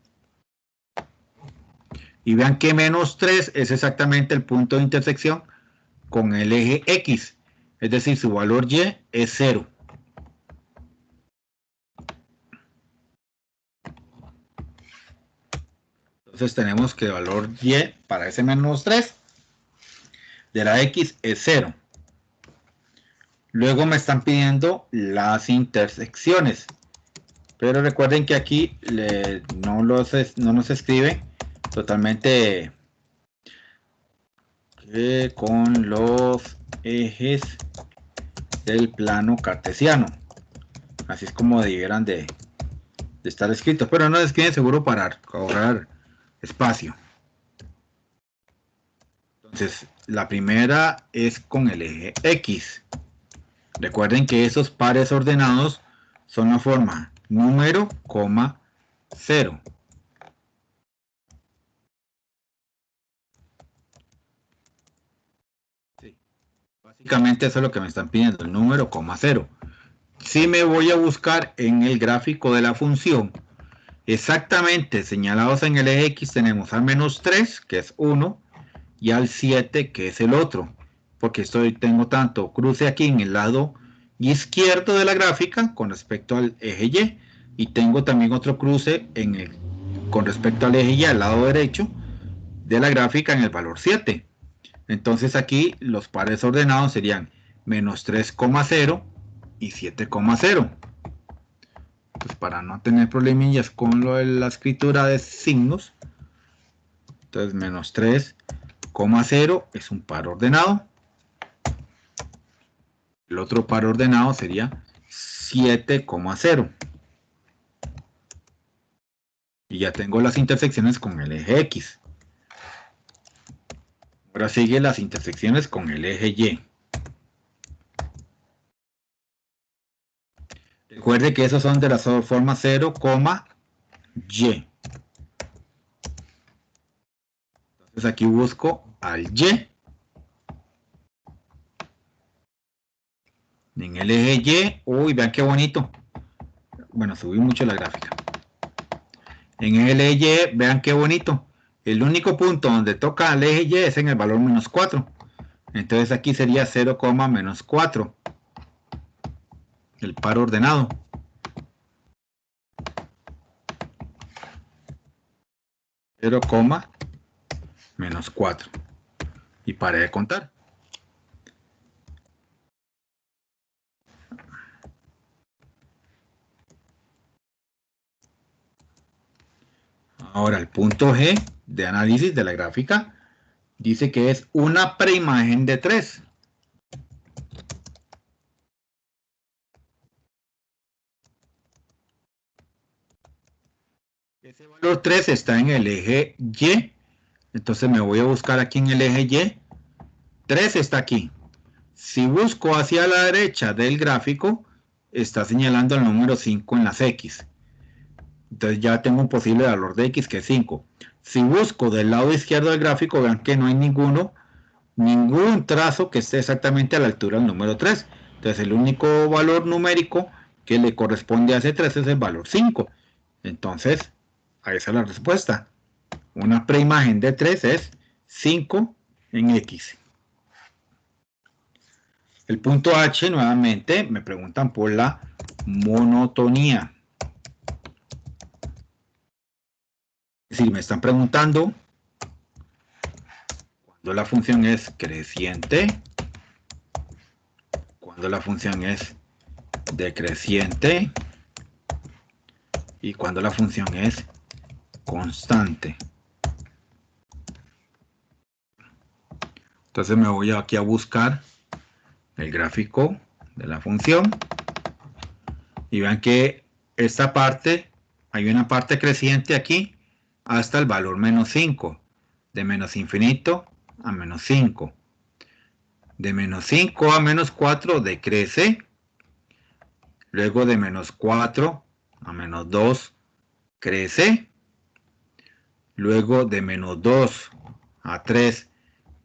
y vean que menos 3 es exactamente el punto de intersección con el eje X, es decir, su valor Y es 0. Entonces tenemos que el valor Y para ese menos 3 de la X es 0. Luego me están pidiendo las intersecciones. Pero recuerden que aquí no nos escribe totalmente con los ejes del plano cartesiano. Así es como debieran de estar escritos. Pero no escriben seguro para ahorrar espacio. Entonces, la primera es con el eje X. Recuerden que esos pares ordenados son la forma número, 0. Sí. Básicamente eso es lo que me están pidiendo, el número, 0. Si me voy a buscar en el gráfico de la función, exactamente señalados en el eje X tenemos al menos 3, que es 1, y al 7, que es el otro. Porque tengo tanto cruce aquí en el lado izquierdo de la gráfica con respecto al eje Y, y tengo también otro cruce con respecto al eje Y al lado derecho de la gráfica en el valor 7. Entonces aquí los pares ordenados serían menos 3,0 y 7,0. Pues para no tener problemillas con lo de la escritura de signos, entonces menos 3,0 es un par ordenado. El otro par ordenado sería 7,0. Y ya tengo las intersecciones con el eje X. Ahora sigue las intersecciones con el eje Y. Recuerde que esos son de la forma 0, Y. Entonces aquí busco al Y. En el eje Y, uy, vean qué bonito. Bueno, subí mucho la gráfica. En el eje Y, vean qué bonito. El único punto donde toca el eje Y es en el valor menos 4. Entonces aquí sería 0, menos 4. El par ordenado. Menos 4. Y paré de contar. Ahora el punto G de análisis de la gráfica dice que es una preimagen de 3. Ese valor 3 está en el eje Y. Entonces me voy a buscar aquí en el eje Y. 3 está aquí. Si busco hacia la derecha del gráfico, está señalando el número 5 en las X. Entonces ya tengo un posible valor de X que es 5. Si busco del lado izquierdo del gráfico, vean que no hay ninguno ningún trazo que esté exactamente a la altura del número 3. Entonces el único valor numérico que le corresponde a ese 3 es el valor 5. Entonces, ahí está la respuesta. Una preimagen de 3 es 5 en X. El punto H, nuevamente, me preguntan por la monotonía. Es decir, me están preguntando cuando la función es creciente, cuando la función es decreciente y cuando la función es constante. Entonces me voy aquí a buscar el gráfico de la función y vean que esta parte, hay una parte creciente aquí hasta el valor menos 5, de menos infinito a menos 5, de menos 5 a menos 4 decrece, luego de menos 4 a menos 2 crece, luego de menos 2 a 3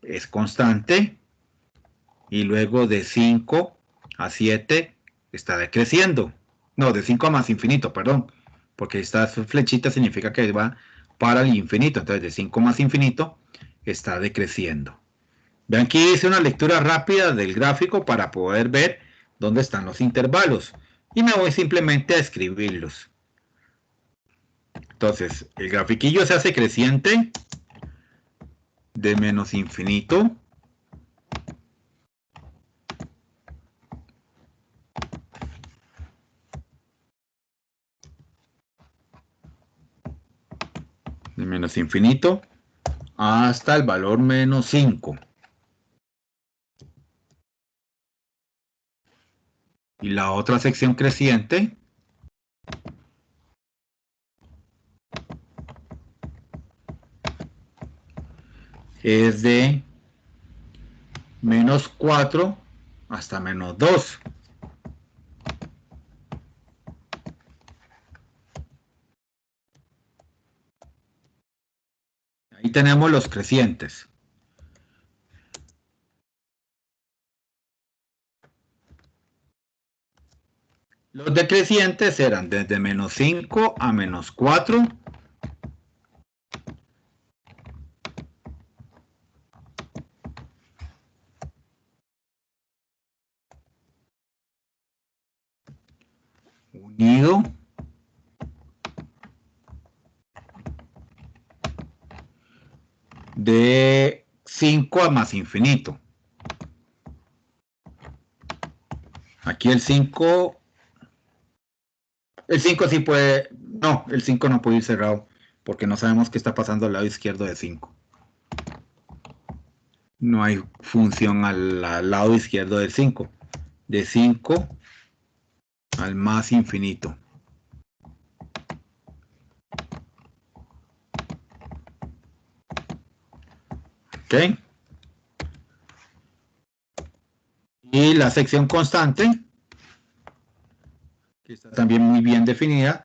es constante, y luego de 5 a 7 está decreciendo. No, de 5 a más infinito, perdón, porque esta flechita significa que va para el infinito. Entonces de 5 más infinito está decreciendo. Vean que hice una lectura rápida del gráfico para poder ver dónde están los intervalos. Y me voy simplemente a escribirlos. Entonces, el grafiquillo se hace creciente de menos infinito de menos infinito hasta el valor menos 5. Y la otra sección creciente es de menos 4 hasta menos 2. Ahí tenemos los crecientes. Los decrecientes eran desde menos 5 a menos 4. Unido de 5 a más infinito. Aquí el 5 sí puede, no, el 5 no puede ir cerrado porque no sabemos qué está pasando al lado izquierdo de 5. No hay función al lado izquierdo del 5. De 5 al más infinito. ¿Ok? Y la sección constante, que está también muy bien definida,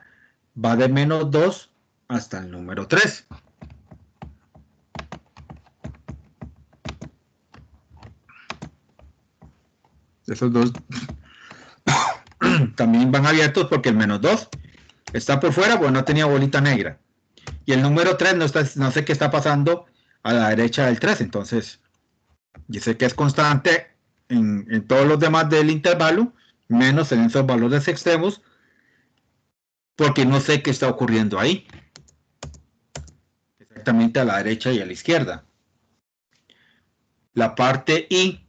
va de menos 2 hasta el número 3. Esos dos también van abiertos porque el menos 2 está por fuera, pues no tenía bolita negra. Y el número 3 no sé qué está pasando a la derecha del 3. Entonces, yo sé que es constante en todos los demás del intervalo, menos en esos valores extremos, porque no sé qué está ocurriendo ahí. Exactamente a la derecha y a la izquierda. La parte I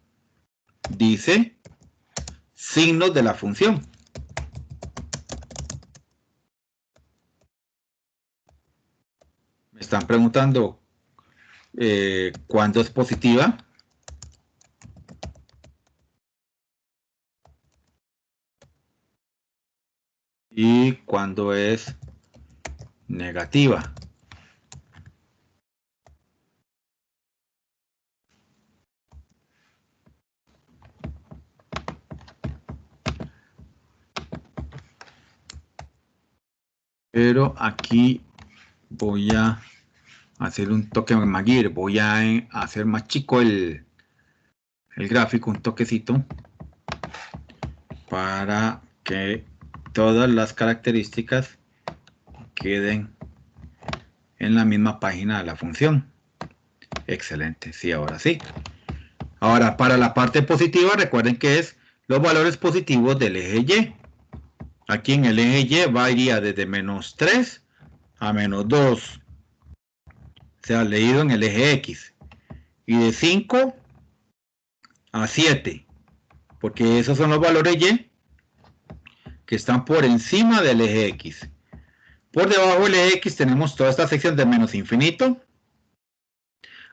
dice signos de la función. Me están preguntando cuándo es positiva. Y cuándo es negativa. Pero aquí voy a hacer un toque McGuire, voy a hacer más chico el el gráfico un toquecito para que todas las características queden en la misma página de la función. Excelente, sí, ahora sí. Ahora, para la parte positiva, recuerden que es los valores positivos del eje Y. Aquí en el eje Y iría desde menos 3 a menos 2. O sea, leído en el eje X. Y de 5 a 7. Porque esos son los valores Y que están por encima del eje X. Por debajo del eje X tenemos toda esta sección de menos infinito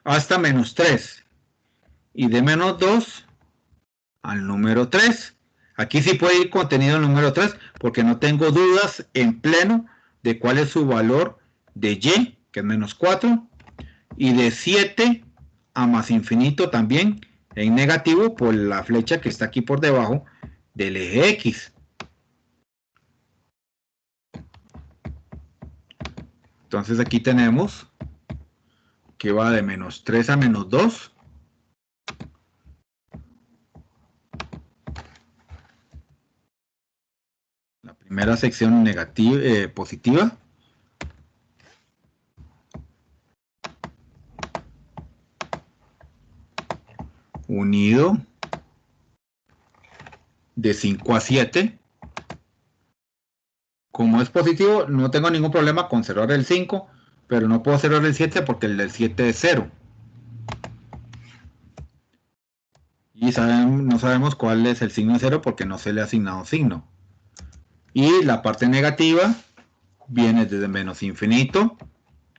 hasta menos 3. Y de menos 2 al número 3. Aquí sí puede ir contenido el número 3 porque no tengo dudas en pleno de cuál es su valor de Y, que es menos 4. Y de 7 a más infinito también en negativo por la flecha que está aquí por debajo del eje X. Entonces aquí tenemos que va de menos 3 a menos 2. La primera sección negativa, positiva. Unido de 5 a 7. Como es positivo, no tengo ningún problema con cerrar el 5, pero no puedo cerrar el 7 porque el del 7 es 0. Y no sabemos cuál es el signo de 0 porque no se le ha asignado signo. Y la parte negativa viene desde menos infinito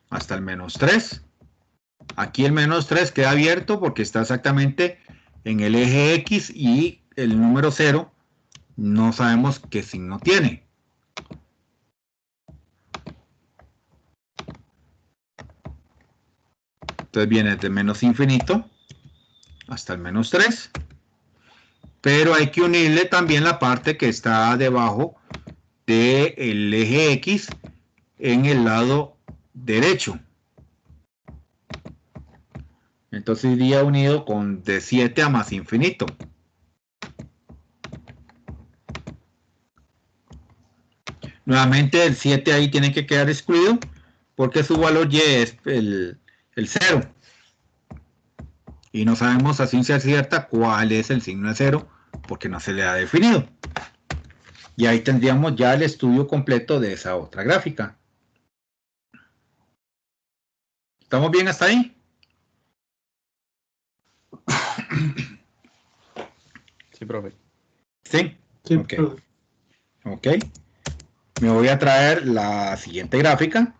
hasta el menos 3. Aquí el menos 3 queda abierto porque está exactamente en el eje X y el número 0 no sabemos qué signo tiene. Entonces viene de menos infinito hasta el menos 3. Pero hay que unirle también la parte que está debajo del eje X en el lado derecho. Entonces iría unido con de 7 a más infinito. Nuevamente el 7 ahí tiene que quedar excluido porque su valor Y es el 0. Y no sabemos a ciencia cierta cuál es el signo de 0 porque no se le ha definido. Y ahí tendríamos ya el estudio completo de esa otra gráfica. ¿Estamos bien hasta ahí? Sí, profe. ¿Sí? Sí, Ok. profe. Ok. Me voy a traer la siguiente gráfica,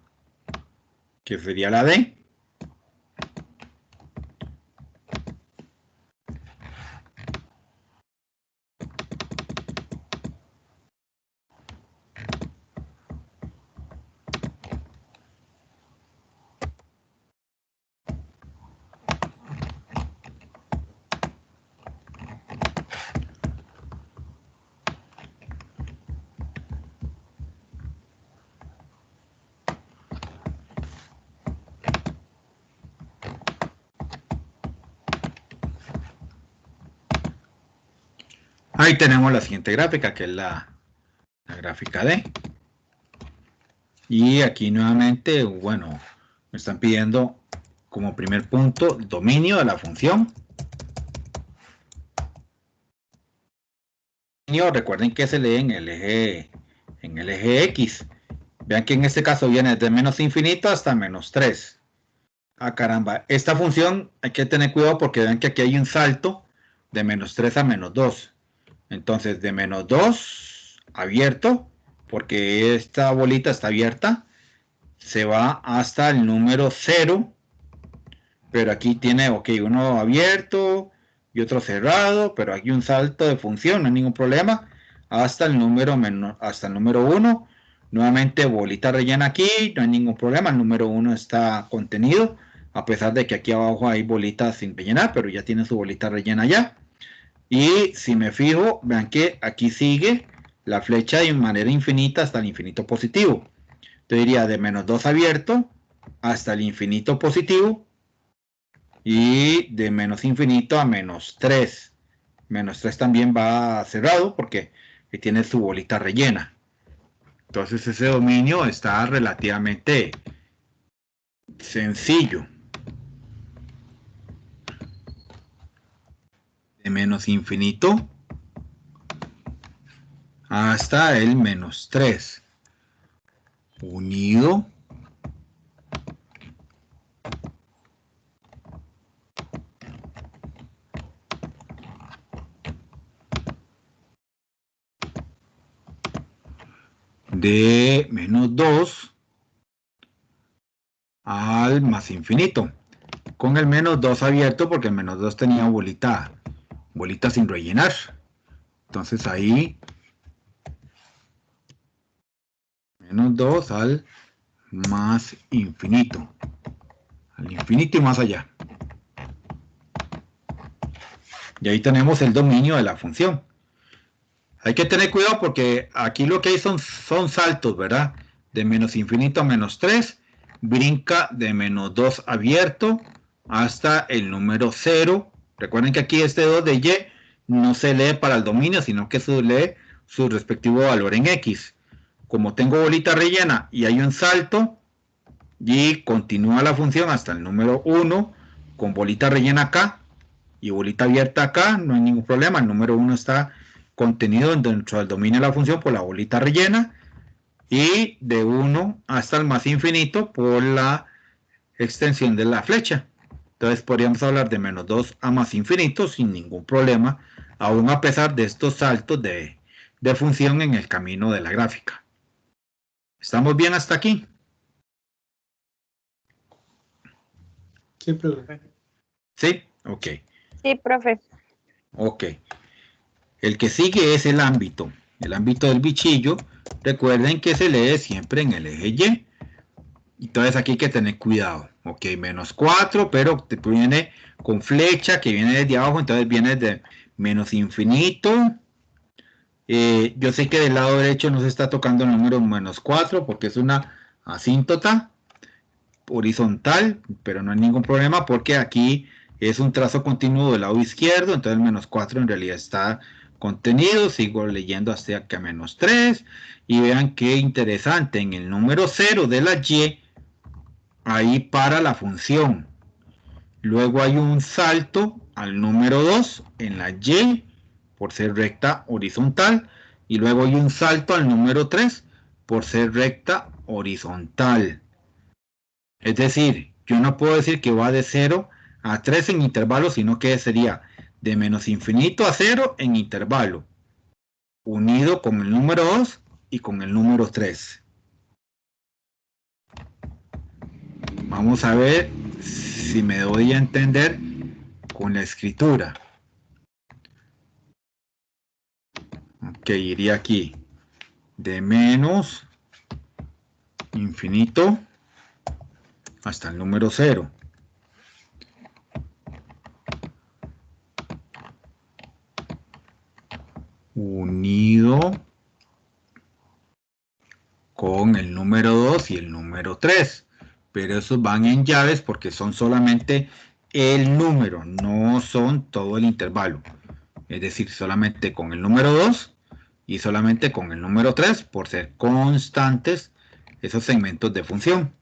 que sería la D. Ahí tenemos la siguiente gráfica, que es la gráfica D. Y aquí nuevamente, bueno, me están pidiendo como primer punto el dominio de la función. Recuerden que se lee en el eje X. Vean que en este caso viene de menos infinito hasta menos 3. Ah, caramba. Esta función hay que tener cuidado porque vean que aquí hay un salto de menos 3 a menos 2. Entonces, de menos 2 abierto, porque esta bolita está abierta, se va hasta el número 0. Pero aquí tiene, ok, uno abierto y otro cerrado, pero aquí un salto de función, no hay ningún problema, hasta el número 1. Nuevamente bolita rellena aquí, no hay ningún problema, el número 1 está contenido, a pesar de que aquí abajo hay bolitas sin rellenar, pero ya tiene su bolita rellena ya. Y si me fijo, vean que aquí sigue la flecha de manera infinita hasta el infinito positivo. Entonces diría de menos 2 abierto hasta el infinito positivo. y de menos infinito a menos 3. Menos 3 también va cerrado porque tiene su bolita rellena. Entonces ese dominio está relativamente sencillo. De menos infinito hasta el menos 3. Unido de menos 2 al más infinito, con el menos 2 abierto porque el menos 2 tenía bolita sin rellenar. Entonces ahí menos 2 al más infinito, al infinito y más allá. Y ahí tenemos el dominio de la función. Hay que tener cuidado porque aquí lo que hay son saltos, ¿verdad? De menos infinito a menos 3, brinca de menos 2 abierto hasta el número 0. Recuerden que aquí este 2 de y no se lee para el dominio, sino que se lee su respectivo valor en x. Como tengo bolita rellena y hay un salto, y continúa la función hasta el número 1 con bolita rellena acá y bolita abierta acá, no hay ningún problema. El número 1 está contenido dentro del dominio de la función por la bolita rellena, y de 1 hasta el más infinito por la extensión de la flecha. Entonces podríamos hablar de menos 2 a más infinito sin ningún problema, aún a pesar de estos saltos de función en el camino de la gráfica. ¿Estamos bien hasta aquí? Sí, profe. ¿Sí? Ok. Sí, profe. Ok. El que sigue es el ámbito. El ámbito del bichillo, recuerden que se lee siempre en el eje Y. Entonces aquí hay que tener cuidado. Ok, menos 4, pero te viene con flecha que viene desde abajo, entonces viene de menos infinito. Yo sé que del lado derecho no se está tocando el número menos 4 porque es una asíntota horizontal, pero no hay ningún problema porque aquí es un trazo continuo del lado izquierdo, entonces el menos 4 en realidad está contenido. Sigo leyendo hasta acá menos 3 y vean qué interesante, en el número 0 de la y ahí para la función, luego hay un salto al número 2 en la y por ser recta horizontal, y luego hay un salto al número 3 por ser recta horizontal. Es decir, yo no puedo decir que va de 0 a 3 en intervalo, sino que sería de menos infinito a 0 en intervalo, unido con el número 2 y con el número 3. Vamos a ver si me doy a entender con la escritura. Ok, iría aquí de menos infinito hasta el número 0. Unido con el número 2 y el número 3. Pero esos van en llaves porque son solamente el número, no son todo el intervalo. Es decir, solamente con el número 2 y solamente con el número 3 por ser constantes esos segmentos de función.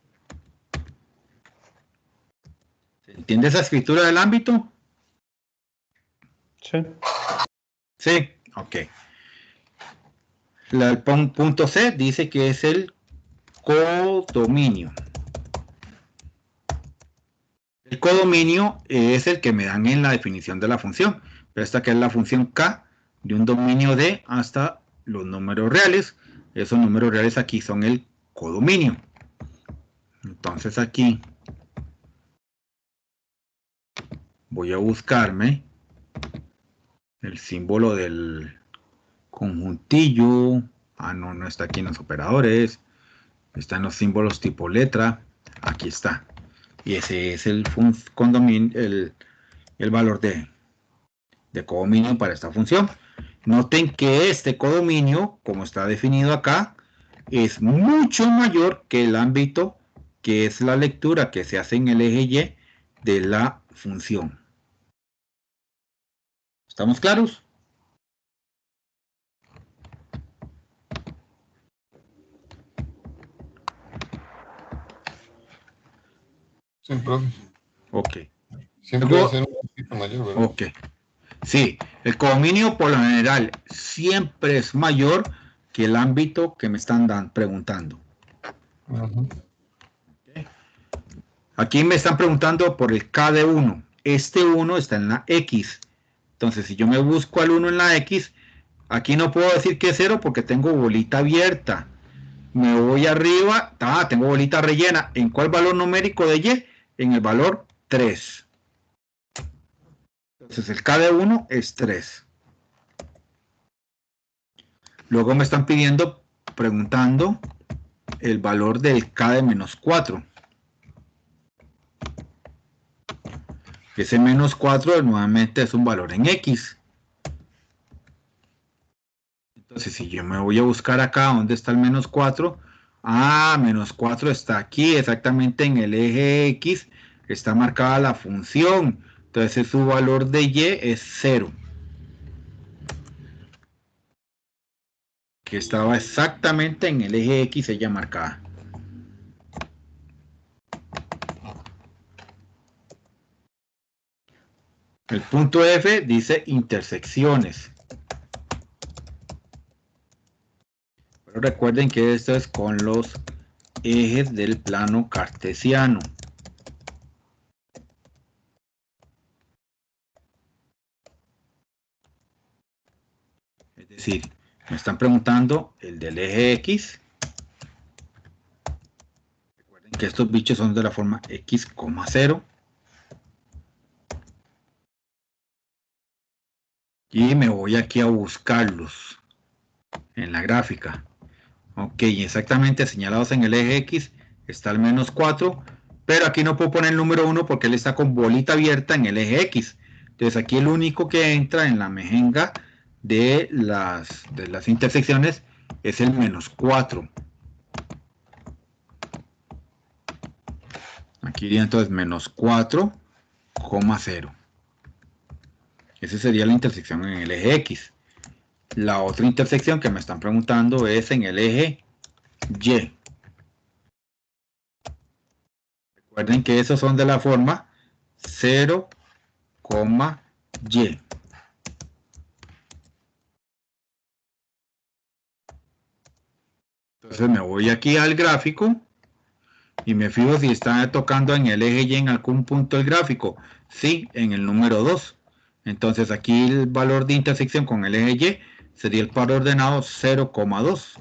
¿Se entiende esa escritura del ámbito? Sí. Sí, ok. El punto C dice que es el codominio. El codominio es el que me dan en la definición de la función. Pero esta que es la función K de un dominio D hasta los números reales. Esos números reales aquí son el codominio. Entonces aquí voy a buscarme el símbolo del conjuntillo. Ah, no, no está aquí en los operadores. Están los símbolos tipo letra. Aquí está. Y ese es el valor de codominio para esta función. Noten que este codominio, como está definido acá, es mucho mayor que el ámbito, que es la lectura que se hace en el eje Y de la función. ¿Estamos claros? Sí, profe. Ok. Siempre Luego, va a ser un poquito mayor, ¿verdad? ok. Sí, el codominio por lo general siempre es mayor que el ámbito que me están preguntando. Ujú. Aquí me están preguntando por el K de 1. Este 1 está en la X. Entonces, si yo me busco al 1 en la X, aquí no puedo decir que es 0 porque tengo bolita abierta. Me voy arriba, tengo bolita rellena. ¿En cuál valor numérico de Y? En el valor 3. Entonces, el K de 1 es 3. Luego me están preguntando el valor del K de menos 4. Ese menos 4 nuevamente es un valor en X. Entonces, si yo me voy a buscar acá, ¿dónde está el menos 4? Menos 4 está aquí, exactamente en el eje X. Está marcada la función. Entonces, su valor de Y es 0. Que estaba exactamente en el eje X, ella marcada. El punto F dice intersecciones. Pero recuerden que esto es con los ejes del plano cartesiano. Es decir, me están preguntando el del eje X. Recuerden que estos bichos son de la forma X, 0. Y me voy aquí a buscarlos en la gráfica. Ok, exactamente señalados en el eje X está el menos 4, pero aquí no puedo poner el número 1 porque él está con bolita abierta en el eje X. Entonces aquí el único que entra en la mejenga de las intersecciones es el menos 4. Aquí iría entonces menos 4, 0. Esa sería la intersección en el eje X. La otra intersección que me están preguntando es en el eje Y. Recuerden que esos son de la forma 0, Y. Entonces me voy aquí al gráfico y me fijo si está tocando en el eje Y en algún punto del gráfico. Sí, en el número 2. Entonces aquí el valor de intersección con el eje Y sería el par ordenado 0,2.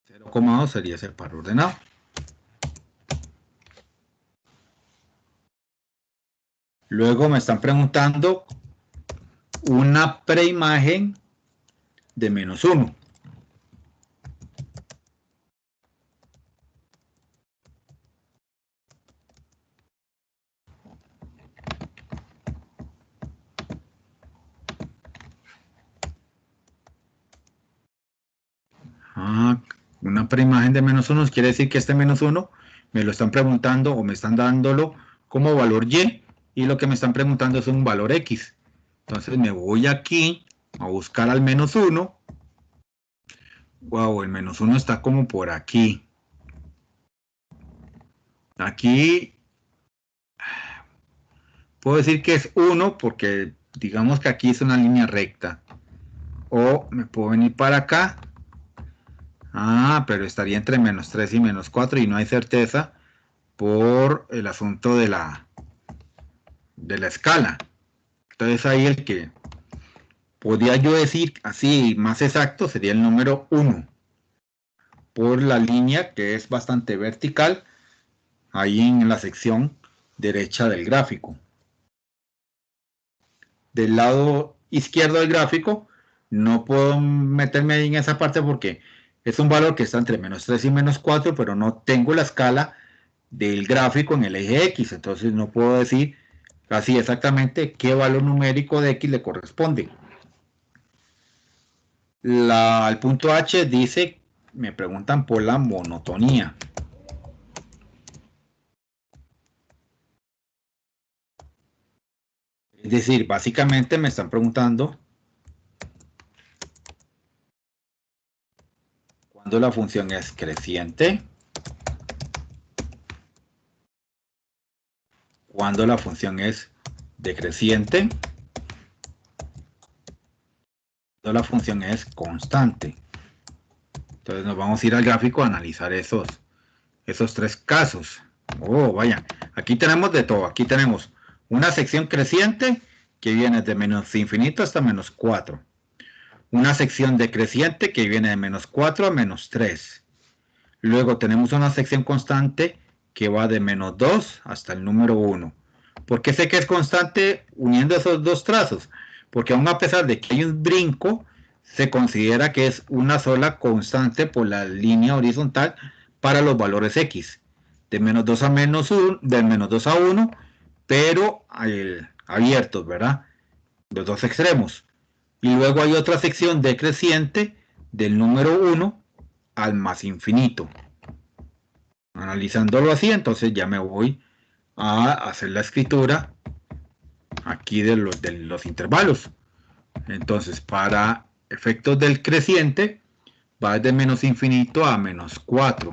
0,2 sería ese par ordenado. Luego me están preguntando una preimagen de menos 1. Una preimagen de menos 1 quiere decir que este menos 1 me lo están preguntando o me están dándolo como valor Y, y lo que me están preguntando es un valor X. Entonces me voy aquí a buscar al menos 1. Wow, el menos 1 está como por aquí. Aquí puedo decir que es 1 porque digamos que aquí es una línea recta. O me puedo venir para acá. Pero estaría entre menos 3 y menos 4 y no hay certeza por el asunto de la escala. Entonces ahí el que podría yo decir así más exacto sería el número 1 por la línea que es bastante vertical ahí en la sección derecha del gráfico. Del lado izquierdo del gráfico no puedo meterme ahí en esa parte porque es un valor que está entre menos 3 y menos 4, pero no tengo la escala del gráfico en el eje X, entonces no puedo decir así exactamente qué valor numérico de X le corresponde. El punto H dice me preguntan por la monotonía. Es decir, básicamente me están preguntando cuando la función es creciente, cuando la función es decreciente, cuando la función es constante. Entonces nos vamos a ir al gráfico a analizar esos tres casos. Oh, vaya, aquí tenemos de todo. Aquí tenemos una sección creciente que viene de menos infinito hasta menos 4. Una sección decreciente que viene de menos 4 a menos 3. Luego tenemos una sección constante que va de menos 2 hasta el número 1. ¿Por qué sé que es constante uniendo esos dos trazos? Porque aún a pesar de que hay un brinco, se considera que es una sola constante por la línea horizontal para los valores x. De menos 2 a menos 1, de menos 2 a 1, pero abiertos, ¿verdad? Los dos extremos. Y luego hay otra sección decreciente del número 1 al más infinito. Analizándolo así, entonces ya me voy a hacer la escritura aquí de los intervalos. Entonces, para efectos del creciente, va de menos infinito a menos 4.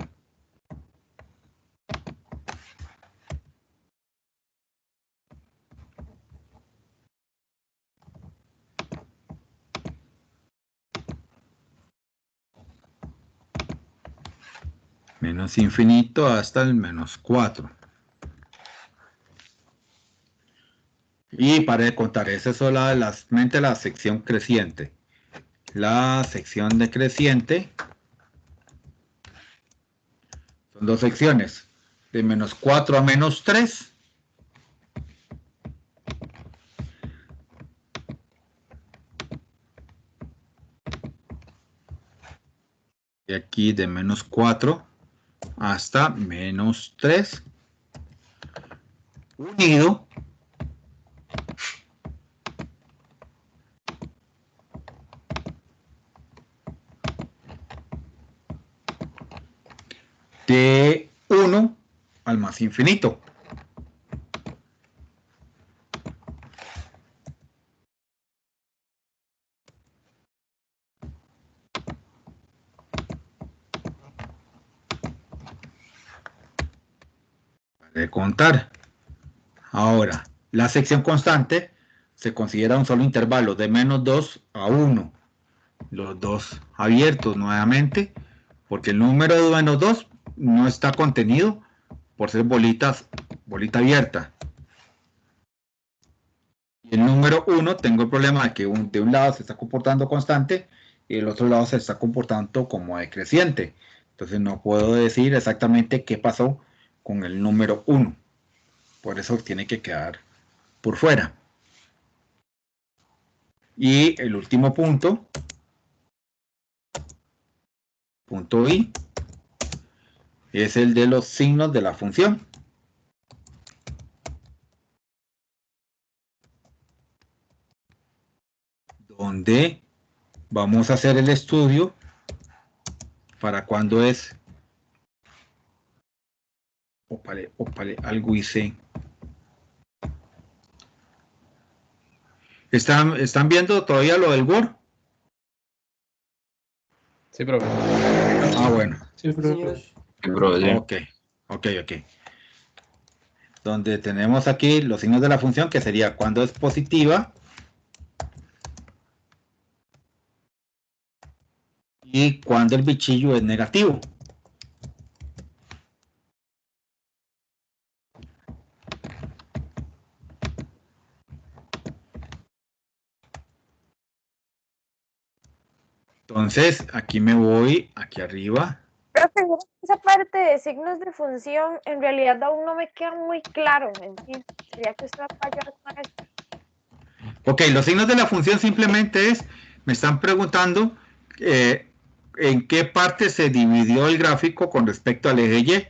Menos infinito hasta el menos 4. Y para de contar, esa es solamente la sección creciente. La sección decreciente son dos secciones, de menos 4 a menos 3. Y aquí de menos 4 hasta menos 3. Unido de 1 al más infinito. De contar. Ahora, la sección constante se considera un solo intervalo de menos 2 a 1. Los dos abiertos nuevamente, porque el número de menos 2 no está contenido por ser bolita abierta. Y el número 1 tengo el problema de que de un lado se está comportando constante y el otro lado se está comportando como decreciente. Entonces no puedo decir exactamente qué pasó con el número 1. Por eso tiene que quedar por fuera. Y el último punto, punto I, es el de los signos de la función. Donde vamos a hacer el estudio para cuando es... Opale, algo hice. ¿Están viendo todavía lo del Word? Sí, profe. Ah, bueno. Sí, profe. Ok. Donde tenemos aquí los signos de la función, que sería cuando es positiva y cuando el bichillo es negativo. Entonces, aquí me voy, aquí arriba. Profe, esa parte de signos de función en realidad aún no me queda muy claro. Sería que usted va a ayudar con esto. Ok, los signos de la función simplemente me están preguntando en qué parte se dividió el gráfico con respecto al eje Y,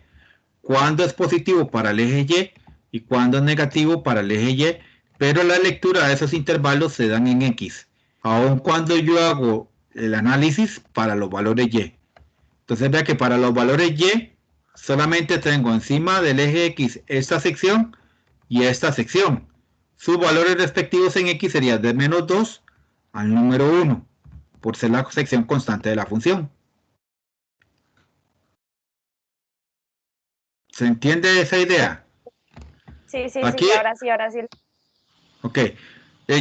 cuándo es positivo para el eje Y cuándo es negativo para el eje Y, pero la lectura de esos intervalos se dan en X, aun cuando yo hago el análisis para los valores Y. Entonces vea que para los valores Y solamente tengo encima del eje X esta sección y esta sección. Sus valores respectivos en X serían de menos 2 al número 1, por ser la sección constante de la función. ¿Se entiende esa idea? Sí, Aquí, sí, ahora sí. ok.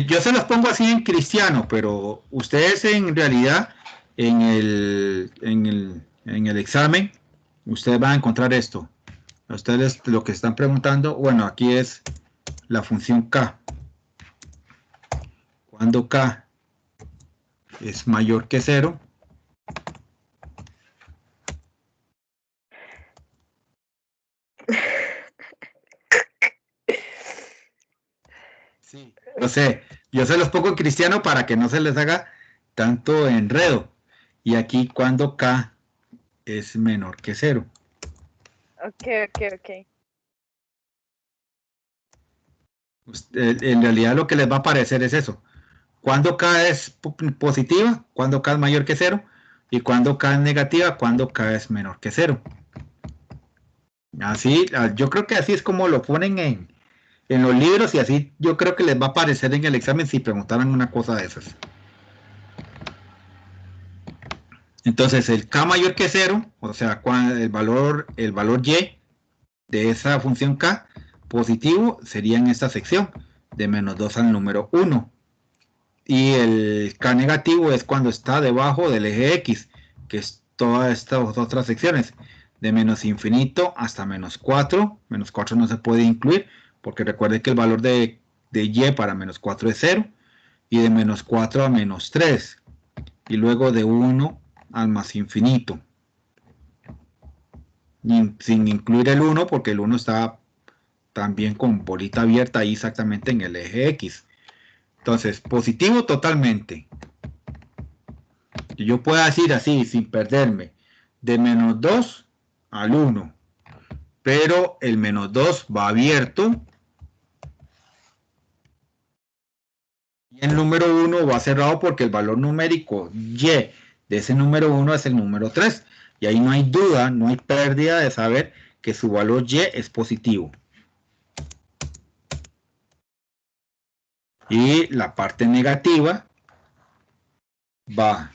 Yo se los pongo así en cristiano, pero ustedes en realidad en el examen, ustedes van a encontrar esto. Ustedes lo que están preguntando, bueno, aquí es la función K. Cuando K es mayor que 0, sí. No sé, yo se los pongo en cristiano para que no se les haga tanto enredo. Y aquí cuando K es menor que 0. Ok. En realidad lo que les va a aparecer es eso. Cuando K es positiva, cuando K es mayor que 0. Y cuando K es negativa, cuando K es menor que 0. Así, yo creo que así es como lo ponen en los libros y así yo creo que les va a aparecer en el examen si preguntaran una cosa de esas. Entonces el K mayor que 0, o sea, el valor Y de esa función K positivo sería en esta sección de menos 2 al número 1. Y el K negativo es cuando está debajo del eje X, que es todas estas otras secciones, de menos infinito hasta menos 4. Menos 4 no se puede incluir, porque recuerde que el valor de Y para menos 4 es 0, y de menos 4 a menos 3, y luego de 1 al más infinito. Sin incluir el 1, porque el 1 está también con bolita abierta ahí exactamente en el eje X. Entonces, positivo totalmente. Y yo puedo decir así, sin perderme, de menos 2 al 1. Pero el menos 2 va abierto. Y el número 1 va cerrado porque el valor numérico Y de ese número 1 es el número 3. Y ahí no hay duda, no hay pérdida de saber que su valor Y es positivo. Y la parte negativa va.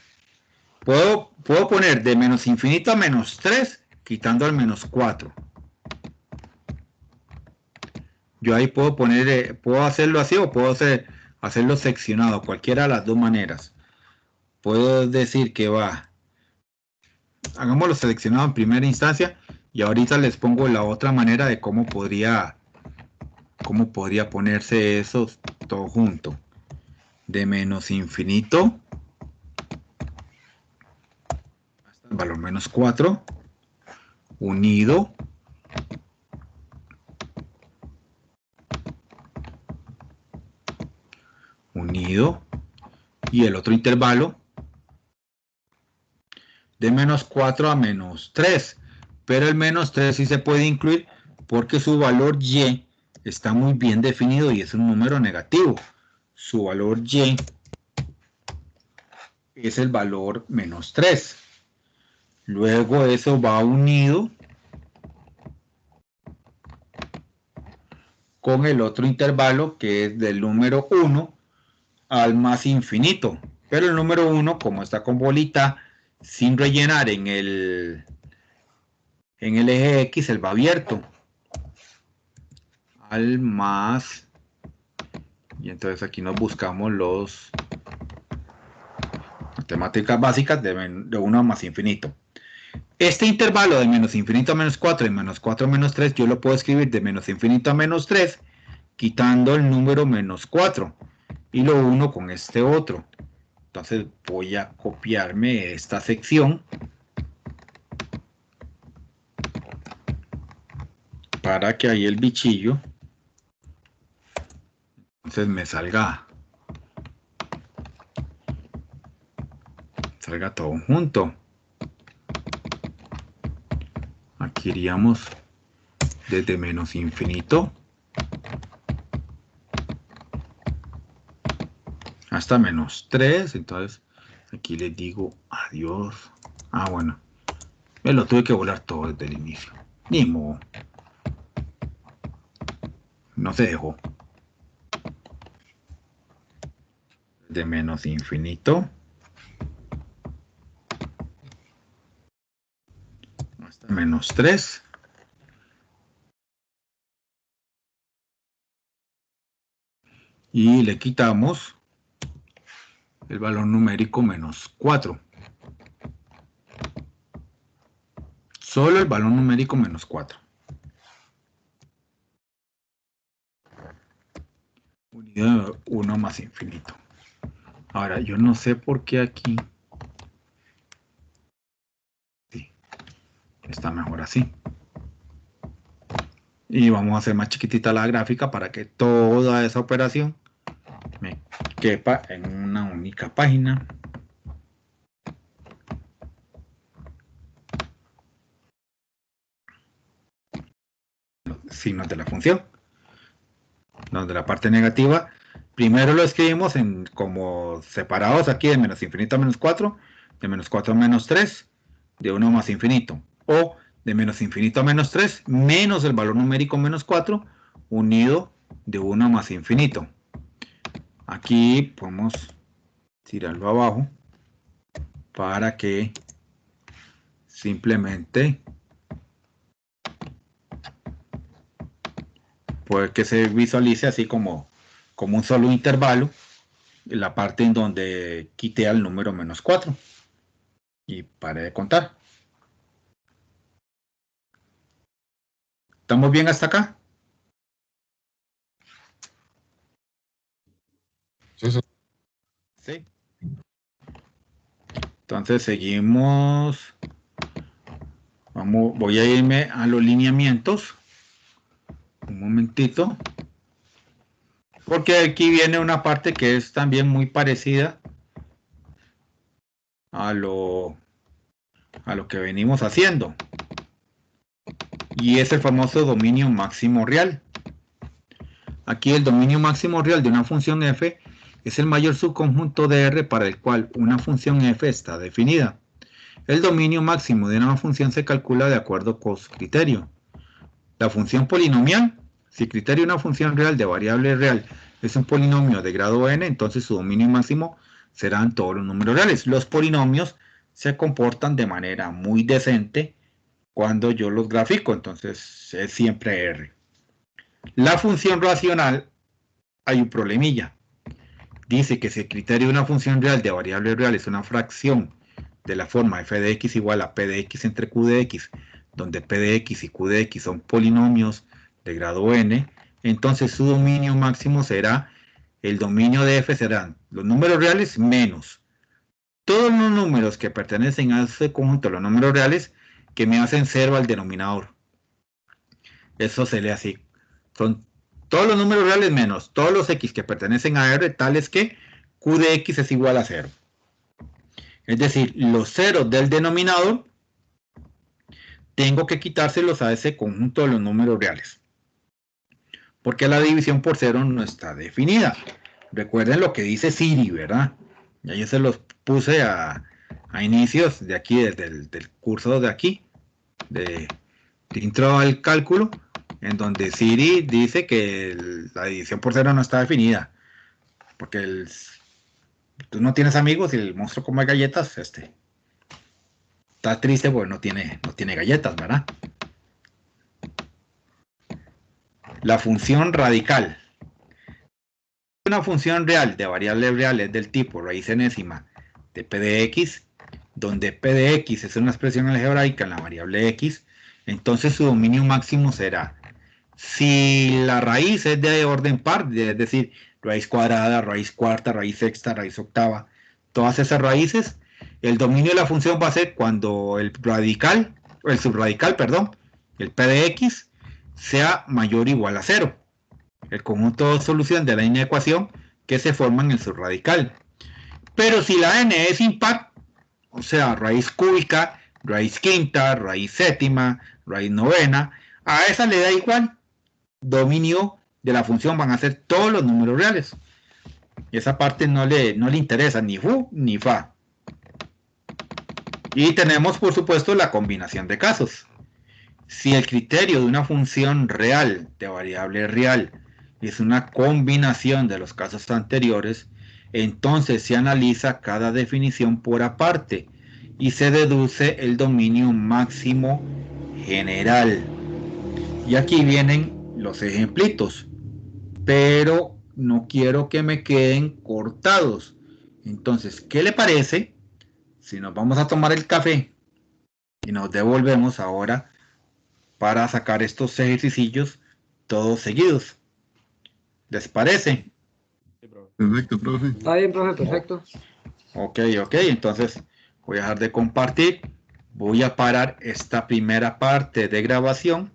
Puedo poner de menos infinito a menos 3, quitando el menos 4. Yo ahí puedo poner, puedo hacerlo así o puedo hacerlo seccionado, cualquiera de las dos maneras. Puedo decir que va, hagámoslo seleccionado en primera instancia y ahorita les pongo la otra manera de cómo podría ponerse eso todo junto. De menos infinito hasta el valor menos 4, unido y el otro intervalo de menos 4 a menos 3, pero el menos 3 sí se puede incluir porque su valor Y está muy bien definido y es un número negativo. Su valor Y es el valor menos 3. Luego eso va unido con el otro intervalo que es del número 1 al más infinito. Pero el número 1, como está con bolita sin rellenar en el eje X, él va abierto al más, y entonces aquí nos buscamos los matemáticas básicas de 1 a más infinito. Este intervalo de menos infinito a menos 4 y menos 4 a menos 3 yo lo puedo escribir de menos infinito a menos 3 quitando el número menos 4 y lo uno con este otro. Entonces voy a copiarme esta sección para que ahí el bichillo entonces me salga todo junto. Aquí iríamos desde menos infinito hasta menos 3. Entonces aquí les digo adiós. Bueno, Me lo tuve que volar todo desde el inicio. Ni modo. No se dejó. De menos infinito hasta menos 3. Y le quitamos el valor numérico menos 4. Solo el valor numérico menos 4. Unido 1 más infinito. Ahora, yo no sé por qué aquí. Sí, está mejor así. Y vamos a hacer más chiquitita la gráfica para que toda esa operación me quepa en una única página. Signos de la función. Donde la parte negativa, primero lo escribimos en como separados aquí de menos infinito a menos 4, de menos 4 a menos 3, de 1 más infinito. O de menos infinito a menos 3, menos el valor numérico menos 4, unido de 1 más infinito. Aquí podemos tirarlo abajo para que simplemente puede que se visualice así como un solo intervalo, en la parte en donde quité al número menos 4 y paré de contar. ¿Estamos bien hasta acá? Sí, sí. Sí. Entonces seguimos. Voy a irme a los lineamientos. Un momentito. Porque aquí viene una parte que es también muy parecida a lo que venimos haciendo. Y es el famoso dominio máximo real. Aquí el dominio máximo real de una función f es el mayor subconjunto de R para el cual una función f está definida. El dominio máximo de una función se calcula de acuerdo con su criterio. La función polinomial, si el criterio de una función real de variable real es un polinomio de grado n, entonces su dominio máximo serán todos los números reales. Los polinomios se comportan de manera muy decente cuando yo los grafico, entonces es siempre R. La función racional, hay un problemilla. Dice que si el criterio de una función real de variable real es una fracción de la forma f de x igual a p de x entre q de x, donde p de x y q de x son polinomios de grado n, entonces su dominio máximo será, el dominio de f serán los números reales menos todos los números que pertenecen a ese conjunto de los números reales que me hacen 0 al denominador. Eso se lee así. Son todos los números reales menos todos los x que pertenecen a R, tales que q de x es igual a 0. Es decir, los ceros del denominador tengo que quitárselos a ese conjunto de los números reales. Porque la división por 0 no está definida. Recuerden lo que dice Siri, ¿verdad? Ya yo se los puse a inicios de aquí, desde el curso de aquí, de intro al cálculo, en donde Siri dice que la división por 0 no está definida. Porque tú no tienes amigos y el monstruo come galletas, está triste porque no tiene galletas, ¿verdad? La función radical. Una función real de variables reales del tipo raíz enésima de p de x, donde p de x es una expresión algebraica en la variable x, entonces su dominio máximo será, si la raíz es de orden par, es decir, raíz cuadrada, raíz cuarta, raíz sexta, raíz octava, todas esas raíces, el dominio de la función va a ser cuando el subradical, perdón, el p de x sea mayor o igual a 0. El conjunto de solución de la línea de ecuación que se forma en el subradical. Pero si la n es impar, o sea, raíz cúbica, raíz quinta, raíz séptima, raíz novena, a esa le da igual. Dominio de la función van a ser todos los números reales. Esa parte no le interesa ni fu ni fa. Y tenemos, por supuesto, la combinación de casos. Si el criterio de una función real, de variable real, es una combinación de los casos anteriores, entonces se analiza cada definición por aparte y se deduce el dominio máximo general. Y aquí vienen los ejemplitos, pero no quiero que me queden cortados. Entonces, ¿qué le parece si nos vamos a tomar el café y nos devolvemos ahora para sacar estos ejercicios todos seguidos? ¿Les parece? Perfecto, profe. Está bien, profe, perfecto. Ok, entonces voy a dejar de compartir. Voy a parar esta primera parte de grabación